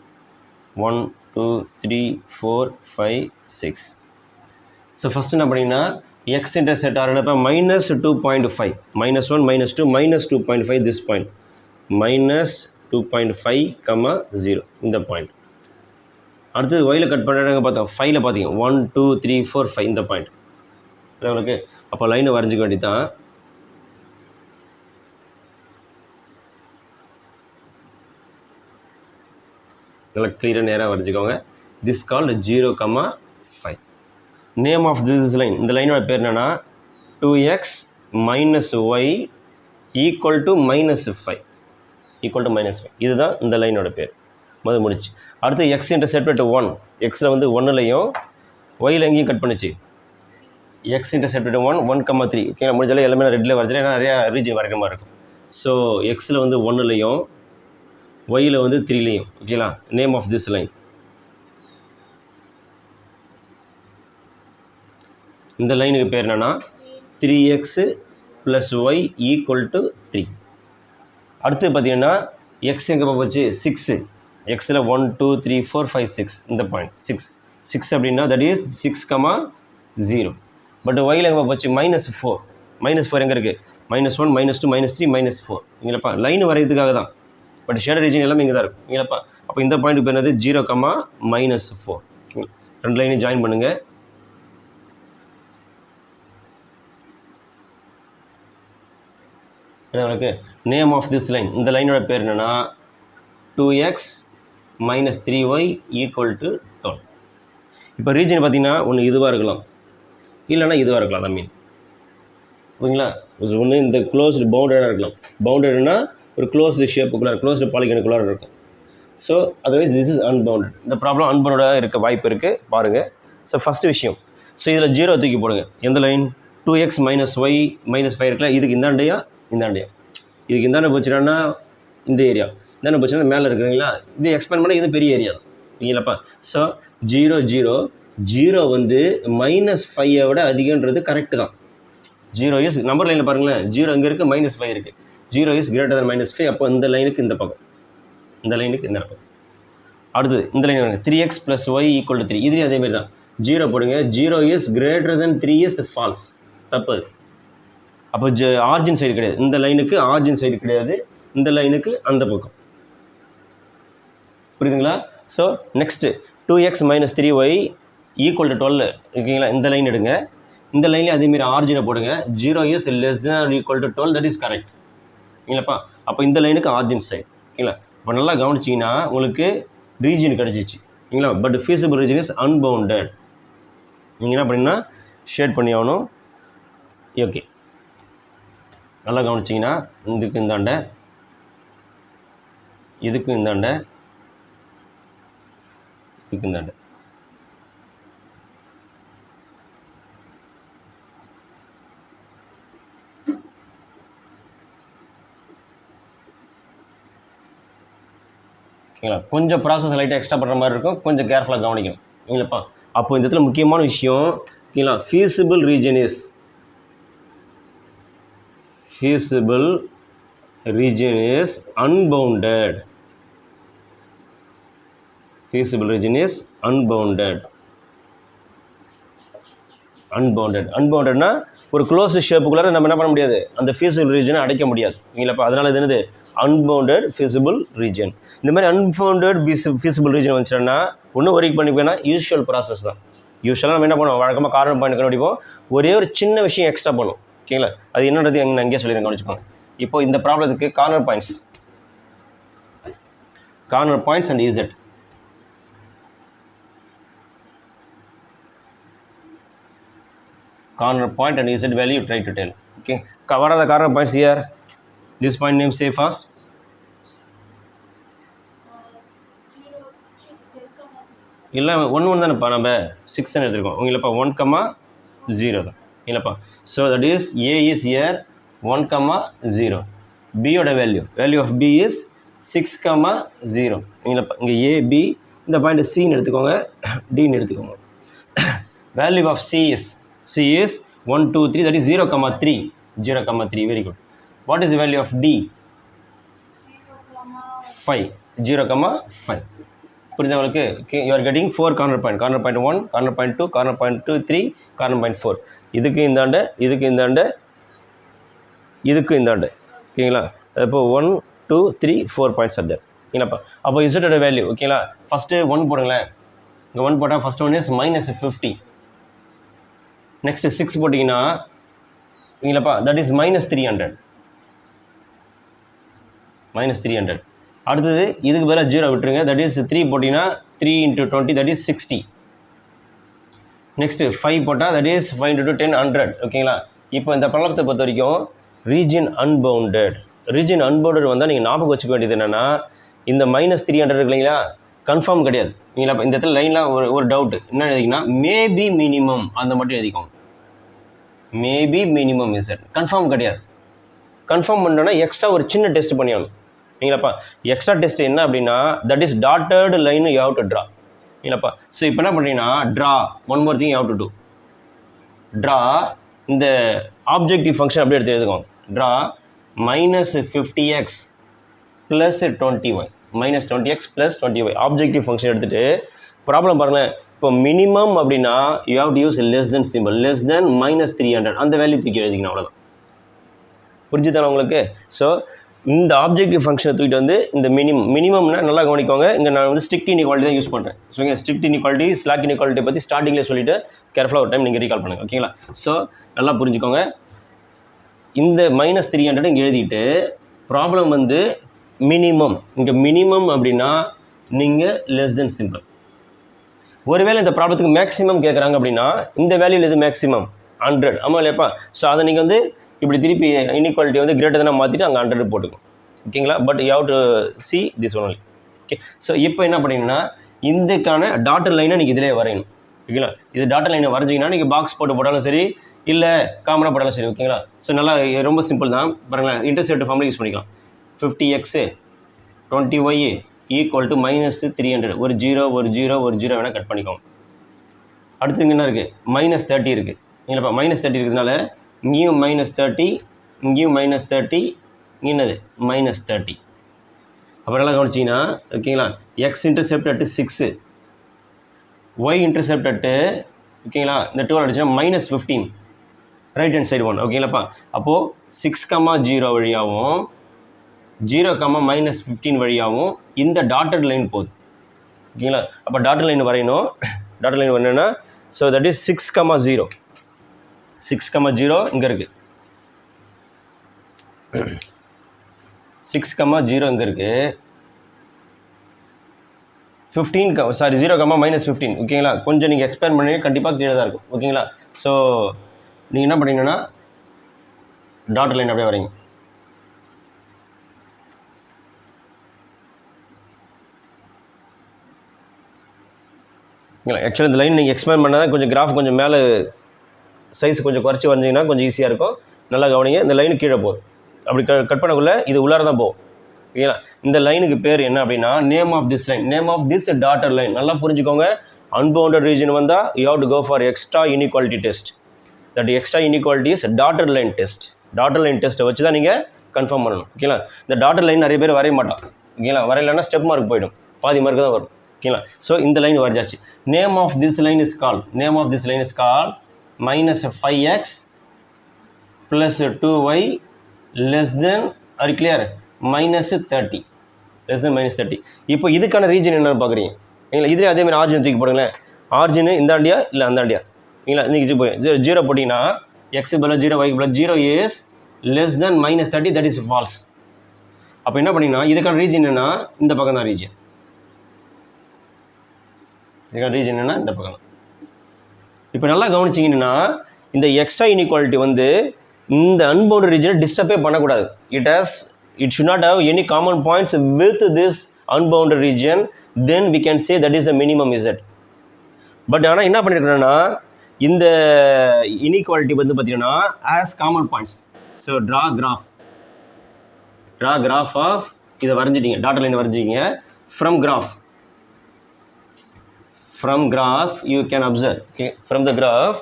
1 2 3 4 5 6. ஸோ ஃபஸ்ட்டு என்ன பண்ணிங்கன்னா எக்ஸ் இன்டர்செப்ட் ஆகிறப்ப -2.5, -1 -2 -2.5 திஸ் பாயிண்ட், -2.5, 0 இந்த பாயிண்ட். அடுத்தது ஒயில் கட் பண்ணுறாங்க பார்த்தோம் 5ல் பார்த்தீங்க 1 2 3 4 5 இந்த பாயிண்ட் உங்களுக்கு. அப்போ லைனை வரைஞ்சிக்க வேண்டி தான். இதெல்லாம் கிளியராக நேராக வரைஞ்சிக்கோங்க. This called 0,5. Name of this line, இந்த லைனோட பேர் என்னென்னா 2x - y = -5 இதுதான் இந்த லைனோட பேர் முடிச்சு. அடுத்து எக்ஸ் இன்டர்செப்ட் 1, எக்ஸில் வந்து 1லையும் ஒயில் எங்கேயும் கட் பண்ணிச்சு. எக்ஸ் இன்டர்செப்ட் 1, 1,3 ஓகேங்களா. முடிஞ்சாலும் எல்லாமே ரெட்டில் வரைஞ்சாலும் ஏன்னா நிறையா ரீஜன் வரைக்கிற மாதிரி இருக்கும். ஸோ எக்ஸில் வந்து 1லையும் ஒயில் வந்து 3லையும் ஓகேங்களா. நேம் ஆஃப் திஸ் லைன், இந்த லைனுக்கு பேர் என்னென்னா 3x + y = 3. அடுத்து பார்த்தீங்கன்னா எக்ஸ் எங்கே போச்சு 6, எக்ஸில் 1 2 3 4 5 6 இந்த பாயிண்ட் 6 அப்படின்னா தட் இஸ் 6,0. பட் ஒயில் எங்கே போச்சு -4, -4 எங்கே இருக்குது -1 -2 -3 -4 இங்கேப்பா லைன் வரைகிறதுக்காக தான். பட் ஷேடட் ரீஜன் எல்லாமே இங்கே தான் இருக்கும் இங்கேப்பா. அப்போ இந்த பாயிண்ட் பேர் என்னது 0,-4. ரெண்டு லைனையும் ஜாயின் பண்ணுங்கள். என்ன உங்களுக்கு நேம் ஆஃப் திஸ் லைன், இந்த லைனோட பேர் என்னென்னா 2x - 3y = 12. இப்போ ரீஜன் பார்த்தீங்கன்னா ஒன்று இதுவாக இருக்கலாம், இல்லைன்னா இதுவாக இருக்கலாம். ஐ மீன் ஓகேங்களா. ஒன்று இந்த க்ளோஸ்டு பவுண்டடாக இருக்கலாம். பவுண்டட்னா ஒரு க்ளோஸ்டு ஷேப்புக்குள்ளே க்ளோஸ்டு பாலிகனுக்குள்ளார இருக்கும். So otherwise this is unbounded. இந்த ப்ராப்ளம் அன்பவுண்டடாக இருக்க வாய்ப்பு இருக்குது பாருங்கள். ஸோ ஃபஸ்ட்டு விஷயம், ஸோ இதில் 0 தூக்கி போடுங்க. எந்த லைன் 2x - y - 5 இருக்குல்ல, இதுக்கு இந்தாண்டையா இந்தாண்டையா, இதுக்கு இந்தாண்ட போச்சுன்னா இந்த ஏரியா, இந்தாண்ட போச்சுன்னா மேலே இருக்குங்களா. இது எக்ஸ்பேண்ட் பண்ணால் இது பெரிய ஏரியா தான் இல்லைங்களப்பா. ஸோ 0 0 0 வந்து -5 விட அதிகன்றது கரெக்டு தான். 0 இஸ் நம்பர் லைனில் பாருங்களேன், 0 இங்கே இருக்குது, -5 இருக்குது. 0 இஸ் greater than -5. அப்போ இந்த லைனுக்கு இந்த பக்கம், இந்த லைனுக்கு இந்த பக்கம். அடுத்தது இந்த லைன் 3x + y = 3, இதுலேயும் அதேமாரி தான் 0 போடுங்க. 0 is greater than 3 is false, தப்பு. அப்போ ஆர்ஜின் சைடு கிடையாது, இந்த லைனுக்கு ஆர்ஜின் சைடு கிடையாது, இந்த லைனுக்கு அந்த பக்கம். புரியுதுங்களா. ஸோ நெக்ஸ்ட்டு 2x - 3y = 12 ஓகேங்களா. இந்த லைன் எடுங்க, இந்த லைன்லேயே அதேமாரி ஆர்ஜினை போடுங்க. 0 இஸ் <= 12, தட் இஸ் கரெக்ட் இல்லைப்பா. அப்போ இந்த லைனுக்கு ஆர்ஜின் சைடு ஓகேங்களா. இப்போ நல்லா கவனிச்சிங்கன்னா உங்களுக்கு ரீஜன் கிடச்சிச்சு ஓகேங்களா. But feasible region is unbounded. நீங்கள் என்ன பண்ணிங்கன்னா ஷேட் பண்ணி ஆகணும். ஓகே, நல்லா கவனிச்சிங்கன்னா இதுக்கு இந்தாண்ட, இதுக்கு இந்தாண்ட, இதுக்கு இந்தாண்ட. ஓகேங்களா. கொஞ்சம் ப்ராசஸ் லைட்டாக எக்ஸ்ட்ரா பண்ணுற மாதிரி இருக்கும், கொஞ்சம் கேர்ஃபுல்லாக கவனிக்கணும் இல்லைப்பா. அப்போ இந்த இடத்துல முக்கியமான விஷயம் ஓகேங்களா, feasible region is unbounded. Feasible region is unbounded. அன்பவுண்டட்னா ஒரு க்ளோஸ் ஷேப்புக்குள்ளார நம்ம என்ன பண்ண முடியாது, அந்த feasible region அடைக்க முடியாது இல்லைப்பா. அதனால இது என்னது அன்பவுண்டட் feasible region. இந்த மாதிரி அன்பவுண்டட் feasible region வந்துச்சுன்னா ஒன்றும் ஒர்க் பண்ணிப்பேன்னா யூஷுவல் ப்ராசஸ் தான். யூஸ்வலாக நம்ம என்ன பண்ணுவோம், வழக்கமாக கார்னர் பாயிண்ட் கண்டுபிடிப்போம். ஒரே ஒரு சின்ன விஷயம் எக்ஸ்ட்ரா பண்ணும் ஓகேங்களா. அது என்னன்றது நான் அங்கேயே சொல்லிடுறேன், கவனிச்சுக்கோங்க. இப்போ இந்த ப்ராப்ளத்துக்கு corner points and z. Corner point and z value you try to tell. Okay, what are the corner points here? This point name say first. இல்லை 1 1 தானேப்பா, நம்ம 6 எடுத்துருக்கோம் உங்களப்பா. 1,0 தான் இல்லைப்பா. So that is a is here 1,0. b ஓட வேல்யூ ஆஃப் b is 6,0 இல்லைப்பா. இங்கே a b, இந்த பாயிண்ட் cன்னு எடுத்துக்கோங்க, dன்னு எடுத்துக்கோங்க. Value of c is 1 2 3, that is 0,3. Very good. What is the value of d? 5. 0,5. புரியுதா உங்களுக்கு? You are getting 4 corner point 1, corner point 2, corner point 2 3, corner point 4. இதுக்கு இந்தாண்ட, இதுக்கு இந்தாண்ட, இதுக்கு இந்தாண்ட ஓகேங்களா. இப்போ 1 2 3 4 பாயிண்ட்ஸ் are there இல்லைப்பா. அப்போ இசட்டோட வேல்யூ ஓகேங்களா. ஃபஸ்ட்டு 1 போடுங்களேன். இங்கே 1 போட்டால் ஃபஸ்ட் ஒன் இஸ் -50. நெக்ஸ்ட்டு 6 போட்டிங்கன்னா இல்லைப்பா, தட் இஸ் -300. அடுத்தது இதுக்கு பதிலாக 0 விட்டுருங்க, தட் இஸ் 3 போட்டிங்கன்னா 3 × 20, தட் இஸ் 60. நெக்ஸ்ட்டு 5 போட்டால் தட் இஸ் 5 × 10 100 ஓகேங்களா. இப்போ இந்த ப்ராப்ளத்தை பொறுத்த வரைக்கும் ரீஜன் அன்பவுண்டட் வந்தால் நீங்கள் ஞாபகம் வச்சுக்க வேண்டியது என்னென்னா, இந்த -300 இருக்கு இல்லைங்களா, கன்ஃபார்ம் கிடையாது. நீங்களா இந்த இடத்துல லைன்லாம் ஒரு டவுட்டு என்ன எழுதிங்கன்னா மேபி மினிமம் அந்த மட்டும் எழுதிக்கோங்க. மேபி மினிமம் இசட் கன்ஃபார்ம் கிடையாது. கன்ஃபார்ம் பண்ணோன்னா எக்ஸ்ட்ரா ஒரு சின்ன டெஸ்ட் பண்ணியாகணும். நீங்களாப்பா எக்ஸ்ட்ரா டெஸ்ட் என்ன அப்படின்னா தட் இஸ் டாட்டர்டு line you have to draw. நீங்களாப்பா ஸோ இப்போ என்ன பண்ணுறீங்கன்னா draw one more thing you have to do. Draw இந்த ஆப்ஜெக்டிவ் ஃபங்க்ஷன் அப்படியே எடுத்து எழுதுக்கோங்க. Draw -50x + 20y -20x + 20y objective function எடுத்துகிட்டு ப்ராப்ளம் பாருங்களேன். இப்போ மினிமம் அப்படின்னா you have to use less then simple, less than -300 அந்த வேல்யூ தூக்கி எழுதிக்கணும், அவ்வளோதான். புரிஞ்சுதானே உங்களுக்கு? ஸோ இந்த ஆப்ஜெக்டிவ் ஃபங்க்ஷனை தூக்கிட்டு வந்து இந்த மினிமம்னா நல்லா கவனிக்கோங்க. இங்கே நான் வந்து ஸ்ட்ரிக்ட் இன்இக்வாலிட்டி தான் யூஸ் பண்ணுறேன். ஸோ இங்கே ஸ்ட்ரிக்ட் இன்இக்வாலிட்டி ஸ்லாக் இன்இக்வாலிட்டி பற்றி ஸ்டார்டிங்லேயே சொல்லிவிட்டு கேர்ஃபுல்லாக ஒரு டைம் நீங்கள் ரீகால் பண்ணுங்கள், ஓகேங்களா? ஸோ நல்லா புரிஞ்சுக்கோங்க. இந்த -300 இங்கே எழுதிட்டு ப்ராப்ளம் வந்து மினிமம், இங்கே மினிமம் அப்படின்னா நீங்கள் லெஸ் தென் சிம்பிள். ஒருவேளை இந்த ப்ராப்ளத்துக்கு மேக்ஸிமம் கேட்குறாங்க அப்படின்னா இந்த வேல்யூவில் எது மேக்ஸிமம் 100, ஆமாம் இல்லையாப்பா? ஸோ அதை நீங்கள் வந்து இப்படி திருப்பி இன்இக்வாலிட்டி வந்து கிரேட்டர் தானே மாற்றிட்டு அங்கே 100 போட்டுக்கும், ஓகேங்களா? But you have to see this only, okay? So இப்போ என்ன பண்ணீங்கன்னா இதுக்கான டாட்டர் லைனை நீங்கள் இதிலே வரையணும், ஓகேங்களா? இது டாட்டர் லைனை வரைஞ்சிங்கன்னா நீங்கள் பாக்ஸ் போட்டாலும் சரி, இல்லை காமனாக போட்டாலும் சரி, ஓகேங்களா? ஸோ நல்லா ரொம்ப சிம்பிள் தான் பாருங்களேன். இன்டர்செப்ட் ஃபார்மில் யூஸ் பண்ணிக்கலாம். 50x 20y = -300 ஒரு 0 ஒரு 0 ஒரு 0 வேணால் கட் பண்ணிக்கோங்க. அடுத்து இங்கே என்ன இருக்குது -30 இருக்குது, இல்லைப்பா? -30 இருக்கிறதுனால இங்கேயும் -30 இங்கேயும் -30 இங்கே என்னது -30. அப்புறம் நல்லா கவனிச்சிங்கன்னா ஓகேங்களா, x intercept at 6, y intercept at ஓகேங்களா இந்த 2 அடிச்சுன்னா -15 ரைட் ஹேண்ட் சைடு 1, ஓகேங்களாப்பா? அப்போது 6,0 வழியாகவும் 0,-15 வழியாகவும் இந்த டாட்டட் லைன் போகுது, ஓகேங்களா? அப்போ டாட்டட் லைன் வரையணும். டாட்டட் லைன் வரணுன்னா ஸோ தட் இஸ் 6,0 6,0 இங்கே இருக்குது, 6,0 இங்கே இருக்குது, 15 சாரி 0,-15, ஓகேங்களா? கொஞ்சம் நீங்கள் எக்ஸ்பேண்ட் பண்ணி கண்டிப்பாக கீழே தான் இருக்கும், ஓகேங்களா? ஸோ நீங்கள் என்ன பண்ணீங்கன்னா டாட்டட் லைன் அப்படியே வரைங்க. ஆக்சுவலாக இந்த லைன் நீங்கள் எக்ஸ்பேண்ட் பண்ணால் கொஞ்சம் கிராஃப் கொஞ்சம் மேலே சைஸ் கொஞ்சம் குறைச்சி வரைஞ்சிங்கன்னா கொஞ்சம் ஈஸியாக இருக்கும். நல்லா கவனிங்க. இந்த லைனு கீழே போகுது, அப்படி கட் பண்ணக்குள்ளே இது உள்ளார தான் போகும், ஓகேங்களா? இந்த லைனுக்கு பேர் என்ன அப்படின்னா name of this line, name of this dotted line. நல்லா புரிஞ்சுக்கோங்க. அன்பவுண்டட் ரீஜன் வந்தால் you have to go for extra inequality test. That extra inequality is dotted line test. Dotted line டெஸ்ட்டை வச்சு தான் நீங்கள் கன்ஃபார்ம் பண்ணணும், ஓகேங்களா? இந்த டாட்டர் லைன் நிறைய பேர் வரைய மாட்டான், ஓகேங்களா? வரையலைன்னா ஸ்டெப் மார்க் போயிடும், பாதி மார்க் தான் வரும், ஓகேங்களா? ஸோ இந்த லைன் வரைஞ்சாச்சு. Name of this line is call, name of this line is call -5x + 2y less than, அது கிளியர், -30 லெஸ் தென் -30. இப்போ இதுக்கான ரீஜன் என்னென்னு பார்க்குறீங்க, ஓகேங்களா? இதே அதேமாதிரி ஆர்ஜின் தூக்கி போடுங்களேன். ஆர்ஜின் இந்தாண்டியா இல்லை அந்தாண்டியா, ஓகேங்களா? இன்றைக்கி போய் 0 போட்டிங்கன்னா x = 0 y = 0 is less than -30, that is false. அப்போ என்ன பண்ணிங்கன்னா இதுக்கான ரீஜன் என்னன்னா இந்த பக்கம் தான் ரீஜன், இதுக்கான ரீஜன் என்னன்னா இந்த பக்கம் தான். இப்போ நல்லா கவனிச்சிங்கன்னா இந்த எக்ஸ்ட்ரா இன்இக்வாலிட்டி வந்து இந்த அன்பவுண்டட் ரீஜனை டிஸ்டர்பே பண்ணக்கூடாது. It should not have any common points with this unbounded region, then we can say that is a minimum z. But ஆனால் என்ன பண்ணியிருக்கிறேன்னா இந்த இன்இக்வாலிட்டி வந்து பார்த்தீங்கன்னா as common points. So draw graph of இதை வரைஞ்சிட்டிங்க, டாட்டர் லைன் வரைஞ்சிங்க. From graph you can observe, okay, from the graph,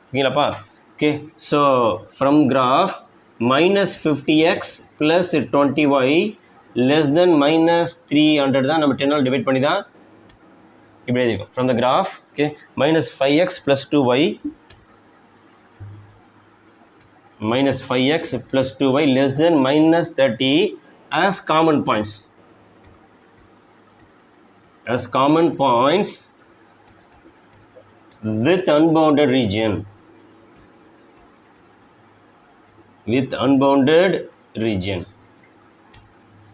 ஓகேங்களாப்பா? Okay, so from graph -50x + 20y less than -300 தான் நம்ம 10 டிவைட் பண்ணி தான் இப்படி எழுதிக்கும். From the graph, okay, -5x + 2y less than -30 as common points. As common points with unbounded region.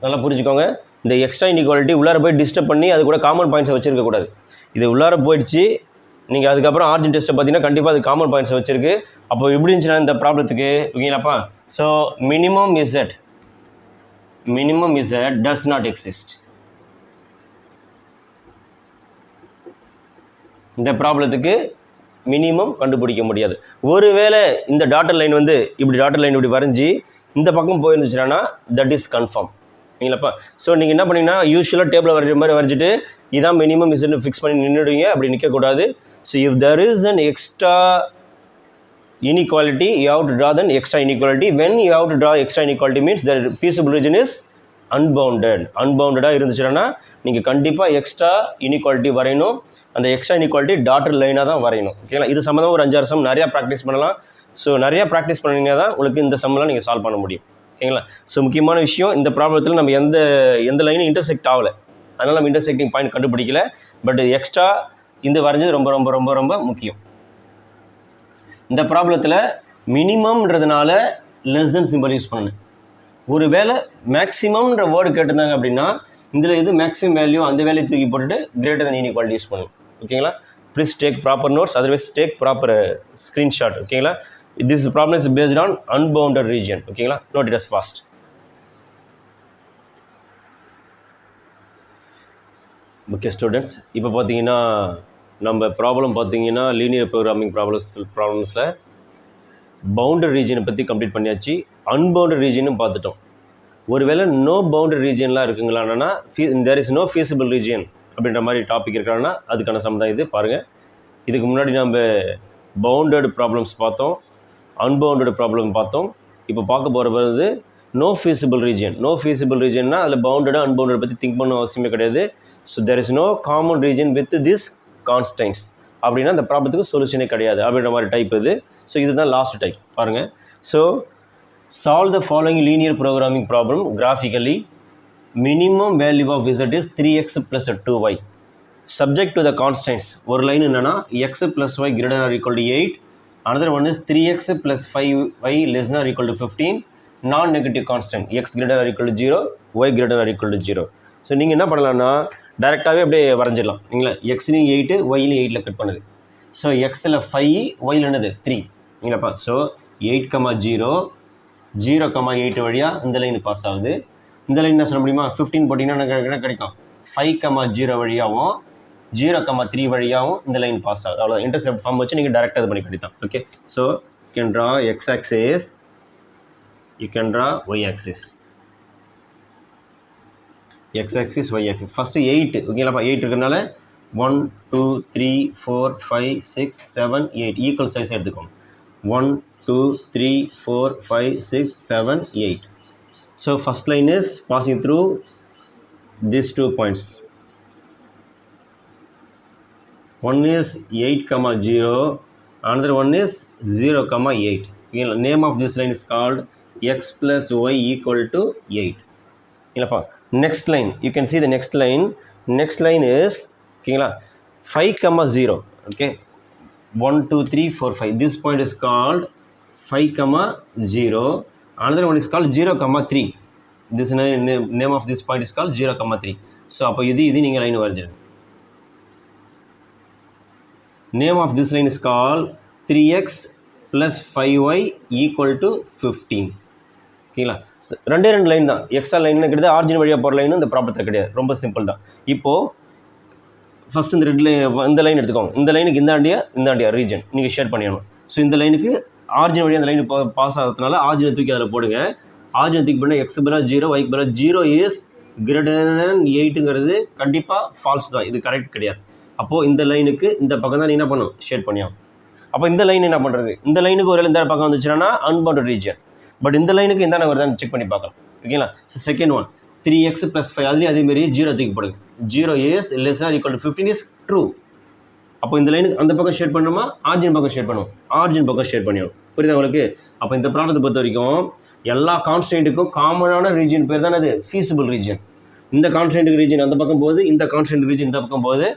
நல்லா புரிஞ்சுக்கோங்க. இந்த எக்ஸ்ட்ரா இன்இக்வாலிட்டி உள்ளார போய் டிஸ்டர்ப் பண்ணி அது கூட காமன் பாயிண்ட்ஸை வச்சுருக்கக்கூடாது. இது உள்ளார போயிடுச்சு, நீங்கள் அதுக்கப்புறம் ஆர்ஜின் டெஸ்ட்டை பார்த்தீங்கன்னா கண்டிப்பாக அது காமன் பாயிண்ட்ஸை வச்சுருக்கு. அப்போ எப்படி இருந்துச்சுன்னா இந்த ப்ராப்ளத்துக்கு, ஓகேங்களாப்பா? So minimum Z does not exist. இந்த ப்ராப்ளத்துக்கு மினிமம் கண்டுபிடிக்க முடியாது. ஒருவேளை இந்த டாட்டர் லைன் வந்து இப்படி டாட்டர் லைன் இப்படி வரைஞ்சி இந்த பக்கம் போயிருந்துச்சுன்னா தட் இஸ் கன்ஃபார்ம். நீங்களப்பா ஸோ நீங்கள் என்ன பண்ணீங்கன்னா யூஸ்வலாக டேபிளில் வரைகிற மாதிரி வரைஞ்சிட்டு இதான் மினிமம் இஸ்ன்னு ஃபிக்ஸ் பண்ணி நின்றுடுவீங்க. அப்படி நிற்கக்கூடாது. So if there is an extra inequality, you have to draw an extra inequality. When you have to draw extra inequality means the feasible region is unbounded. Unbounded இருந்துச்சுன்னா நீங்கள் கண்டிப்பாக எக்ஸ்ட்ரா இனிக்வாலிட்டி வரையணும். அந்த எக்ஸ்ட்ரா இனிக்வாலிட்டி டாட்டர் லைனாக தான் வரையணும். ஓகேங்களா? இது சம்மந்தமாக ஒரு 5-6 சம் நிறையா ப்ராக்டிஸ் பண்ணலாம். ஸோ நிறையா ப்ராக்டிஸ் பண்ணிங்கன்னா தான் உங்களுக்கு இந்த சம்மெலாம் நீங்கள் சால்வ் பண்ண முடியும். ஓகேங்களா? ஸோ முக்கியமான விஷயம் இந்த ப்ராப்ளத்தில் நம்ம எந்த லைனும் இன்டர்செக்ட் ஆகலை. அதனால் நம்ம இன்டர்செக்டிங் பாயிண்ட் கண்டுபிடிக்கல. பட் எக்ஸ்ட்ரா இந்த வரைஞ்சது ரொம்ப ரொம்ப ரொம்ப ரொம்ப முக்கியம். இந்த ப்ராப்ளத்தில் மினிமம்ன்றதுனால லெஸ் தென் சிம்பிள் யூஸ் பண்ணேன். ஒரு வேளை மேக்ஸிமம்ன்ற வேர்டு கேட்டிருந்தாங்க அப்படின்னா இதில் இது மேக்ஸிமம் வேல்யூ அந்த வேல்யூ தூக்கி போட்டுட்டு கிரேட்டர் தென் இன்இக்வாலிட்டி யூஸ் பண்ணும். ஓகேங்களா? Please take proper notes, otherwise take proper screenshot. ஓகேங்களா? This problem is based on unbounded region. ஓகேங்களா? Note it as fast. Okay students, இப்போ பார்த்தீங்கன்னா நம்ம ப்ராப்ளம் பார்த்தீங்கன்னா லீனியர் ப்ரோக்ராமிங் ப்ராப்ளம்ஸில் பவுண்டட் ரீஜனை பற்றி கம்ப்ளீட் பண்ணியாச்சு. அன்பவுண்டட் ரீஜனும் பார்த்துட்டோம். ஒருவேளை நோ பவுண்டட் ரீஜன்லாம் இருக்குங்களான்னா there is no feasible region அப்படின்ற மாதிரி டாபிக் இருக்கிறாங்கன்னா அதுக்கான சம் தான் இது. பாருங்கள், இதுக்கு முன்னாடி நம்ம பவுண்டட் ப்ராப்ளம்ஸ் பார்த்தோம், அன்பவுண்டட் ப்ராப்ளம் பார்த்தோம். இப்போ பார்க்க போகிறது no feasible region. No feasible ரீஜன்னா அதில் பவுண்டட் அன்பவுண்டட் பற்றி திங்க் பண்ண அவசியமே கிடையாது. So there is no common region with this constants அப்படின்னா அந்த ப்ராப்ளத்துக்கு சொல்யூஷனே கிடையாது அப்படின்ற மாதிரி டைப் இது. ஸோ இதுதான் லாஸ்ட் டைப். பாருங்கள், so solve the following linear programming problem graphically. Minimum value of z is 3x plus 2y subject to the constants. ஒரு லைன் என்னன்னா x plus y greater or equal to 8. another one is 3x plus 5y less than or equal to 15. non-negative constant x greater or equal to 0, y greater or equal to 0. So நீங்கள் என்ன பண்ணலாம்னா டேரெக்டாகவே அப்படியே வரைஞ்சிடலாம். நீங்களா எக்ஸ்லையும் 8 ஒய்லையும் 8 கட் பண்ணுது. ஸோ எக்ஸில் 5 ஒயில் என்னது 3. நீங்களாப்பா ஸோ 8,0 0,8 வழியாக இந்த லைன் பாஸ் ஆகுது. இந்த லைன் என்ன சொல்ல முடியுமா 15 போட்டிங்கன்னா என்ன கிடைக்கும் 5,0 வழியாகவும் 0,3 வழியாகவும் இந்த லைன் பாஸ் ஆகுது. அவ்வளோ இன்டர்செப்ட் ஃபார்ம் வச்சு நீங்கள் டேரெக்டாக இது பண்ணி கட்டித்தான். Okay, so you can draw x axis, you can draw y axis. X axis y axis first 8. ஓகேங்களா? 8 இருக்கிறதுனால 1 2 3 4 5 6 7 8 ஈக்குவல் சைஸ் எடுத்துக்கோங்க. 1 2 3 4 5 6 7 8. So first line is passing through these 2 points. One is 8,0, another one is 0,8. Name of this line is called x plus y equal to 8. Next line, you can see the next line. Next line is 5,0. Okay, 1 2 3 4 5. This point is called 5,0. Another one is called 0,3. This name of this point is called 0,3. So அப்போ இது நீங்கள் line வரைஞ்சிருங்க. Name of this line is called 3x plus 5y equal to 15. ஓகேங்களா? ரெண்டு லைன் தான். எக்ஸ்ட்ரா லைன் கிடையாது, ஆர்ஜின் வழியாக போகிற லைன் இந்த ப்ராப்ளத்தில் கிடையாது. ரொம்ப சிம்பிள் தான். இப்போது ஃபஸ்ட் இந்த ரெண்டு இந்த லைன் எடுத்துக்கோங்க. இந்த லைனுக்கு இந்தாண்டியா ரீஜன் நீங்கள் ஷேர் பண்ணிடணும். ஸோ இந்த லைனுக்கு ஆர்ஜின் வழியாக அந்த லைன் பாஸ் ஆகிறதுனால ஆர்ஜினை தூக்கி அதில் போடுங்க. ஆர்ஜினை தூக்கி பண்ணால் எக்ஸ் பதிலாக 0, ஒய்க்கு பதிலாக 0 இஸ் கிரேட்டர் தென் 8ங்கிறது கண்டிப்பாக ஃபால்ஸ் தான். இது கரெக்ட் கிடையாது. அப்போது இந்த லைனுக்கு இந்த பக்கம் தான் நீ என்ன பண்ணும் ஷேட் பண்ணியாகும். அப்போ இந்த லைன் என்ன பண்ணுறது, இந்த லைனுக்கு ஒரு இந்த பக்கம் வந்துச்சுன்னா அன்பவுண்டட் ரீஜன். பட் இந்த லைனுக்கு இந்த வருதான்னு செக் பண்ணி பார்க்கலாம். ஓகேங்களா? So second one 3x plus 5 அதுலேயும் அதேமாரி 0 தூக்கி போடுங்க. 0 is less than or equal to 15 is true. அப்போ இந்த லைனுக்கு அந்த பக்கம் ஷேட் பண்ணணுமா ஆர்ஜின் பக்கம் ஷேட் பண்ணுவோம். ஆர்ஜின் பக்கம் ஷேட் பண்ணிடும். புரியுதா உங்களுக்கு? அப்போ இந்த ப்ராப்ளத்தை பொறுத்த வரைக்கும் எல்லா கான்ஸ்டன்ட்டுக்கும் காமனான ரீஜன் பேர் தான் அது ஃபீஸிபிள் ரீஜன். இந்த கான்ஸ்டன்ட் ரீஜன் அந்த பக்கம் போகுது, இந்த கான்ஸ்டன்ட் ரீஜன் இந்த பக்கம் போகுது.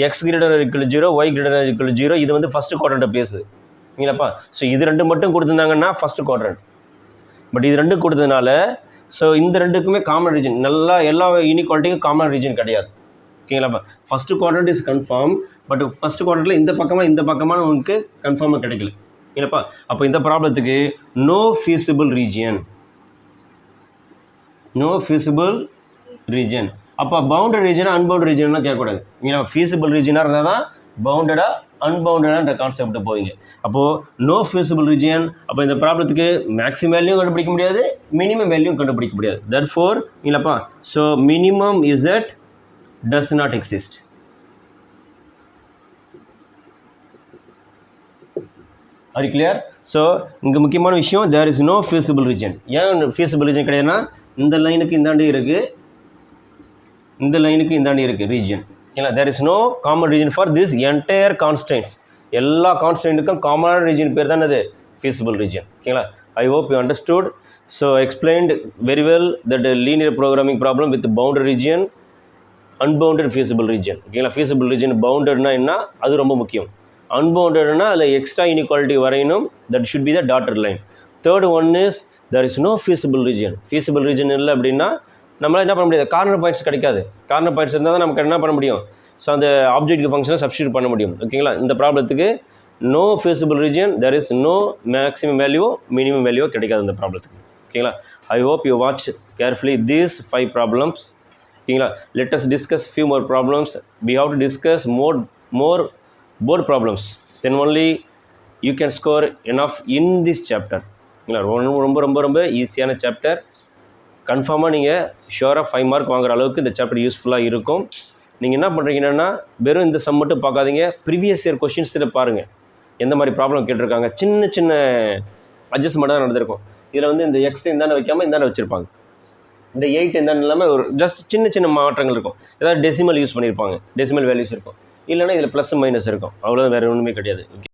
X greater equal 0, y greater equal 0. இது வந்து ஃபஸ்ட்டு குவாட்ரண்ட் பிளேஸ். இல்லைப்பா? ஸோ இது ரெண்டு மட்டும் கொடுத்துருந்தாங்கன்னா ஃபஸ்ட்டு குவாட்ரண்ட். பட் இது ரெண்டு கொடுத்ததுனால ஸோ இந்த ரெண்டுக்குமே காமன் ரீஜன் எல்லா இனிக்வாலிட்டிக்கும் காமன் ரீஜன் கிடையாது. ஓகேங்களா? First quadrant is confirm. But first குவாட்ரண்ட்டில் இந்த பக்கமாக உங்களுக்கு கன்ஃபார்மாக கிடைக்கல. இல்லைப்பா? அப்போ இந்த ப்ராப்ளத்துக்கு நோ ஃபீஸிபிள் ரீஜன். அப்போ பவுண்டரி ரீஜனாக அன்பவுண்டரி ரீஜன்லாம் கேட்கக்கூடாது. ஏன்னா ஃபீஸிபிள் ரீஜனாக இருந்தால் தான் பவுண்டடா அன்பவுண்டடான்ற கான்செப்ட் போவீங்க. அப்போது நோ ஃபீஸிபிள் ரீஜியன். அப்போ இந்த ப்ராப்ளத்துக்கு மேக்ஸிமம் வேல்யூ கண்டுபிடிக்க முடியாது, மினிமம் வேல்யூ கண்டுபிடிக்க முடியாது. தட்ஃபோர் இல்லைப்பா, so minimum Z does not exist. Are clear? So இங்கே முக்கியமான விஷயம், there is no feasible region. ஏன் ஃபீஸிபிள் ரீஜன் கிடையாதுன்னா, இந்த லைனுக்கு இந்தாண்டி இருக்குது, இந்த லைனுக்கு இந்தாண்டி இருக்குது ரீஜன். ஓகேங்களா? There is no common region for this entire constants. எல்லா கான்ஸ்டன்ட்டுக்கும் காமனான ரீஜன் பேர் தான் அது ஃபீஸிபிள் ரீஜன். ஓகேங்களா? I hope you understood. So explained very well that linear programming problem with bounded region, unbounded feasible region. ஓகேங்களா? ஃபீஸிபிள் ரீஜன் பவுண்டட்னா என்ன, அது ரொம்ப முக்கியம். அன்பவுண்டட்னா அதில் எக்ஸ்ட்ரா இன்இக்வாலிட்டி வரையணும், that should be the dotted line. Third one is there is no feasible region. Feasible region இல்லை அப்படின்னா நம்மளால் என்ன பண்ண முடியாது, கார்னர் பாயிண்ட்ஸ் கிடைக்காது. கார்னர் பாயிண்ட்ஸ் இருந்தால் தான் நமக்கு என்ன பண்ண முடியும், ஸோ அந்த ஆப்ஜெக்டிவ் ஃபங்க்ஷனை சப்ஸ்டியூட் பண்ண முடியும். ஓகேங்களா? இந்த ப்ராப்ளத்துக்கு no feasible region, there is no maximum value, minimum value கிடைக்காது இந்த ப்ராப்ளத்துக்கு. ஓகேங்களா? I hope you watch carefully these 5 problems. ஓகேங்களா? Let us discuss few more problems. We have to discuss more board problems, then only you can score enough in this chapter. ரொம்ப ரொம்ப ரொம்ப ஈஸியான சாப்டர். கன்ஃபார்மாக நீங்கள் ஷுவராக 5 மார்க் வாங்குற அளவுக்கு இந்த சாப்டர் யூஸ்ஃபுல்லாக இருக்கும். நீங்கள் என்ன பண்ணுறீங்கன்னா, வெறும் இந்த சம் மட்டும் பார்க்காதீங்க, ப்ரீவியஸ் இயர் கொஷின்ஸில் பாருங்கள் எந்த மாதிரி ப்ராப்ளம் கேட்டிருக்காங்க. சின்ன சின்ன அட்ஜஸ்ட்மெண்ட் தான் நடந்திருக்கும். இதில் வந்து இந்த எக்ஸ் இந்தாண்ட வைக்காமல் இந்தாண்ட வச்சுருப்பாங்க, இந்த 8 இந்தாண்ட இல்லாமல் ஒரு ஜஸ்ட் சின்ன சின்ன மாற்றங்கள் இருக்கும். ஏதாவது டெசிமல் யூஸ் பண்ணியிருப்பாங்க, டெசிமல் வேல்யூஸ் இருக்கும். இல்லைனா இதில் ப்ளஸ் மைனஸ் இருக்கும், அவ்வளோதான், வேறு ஒன்றுமே கிடையாது. ஓகே.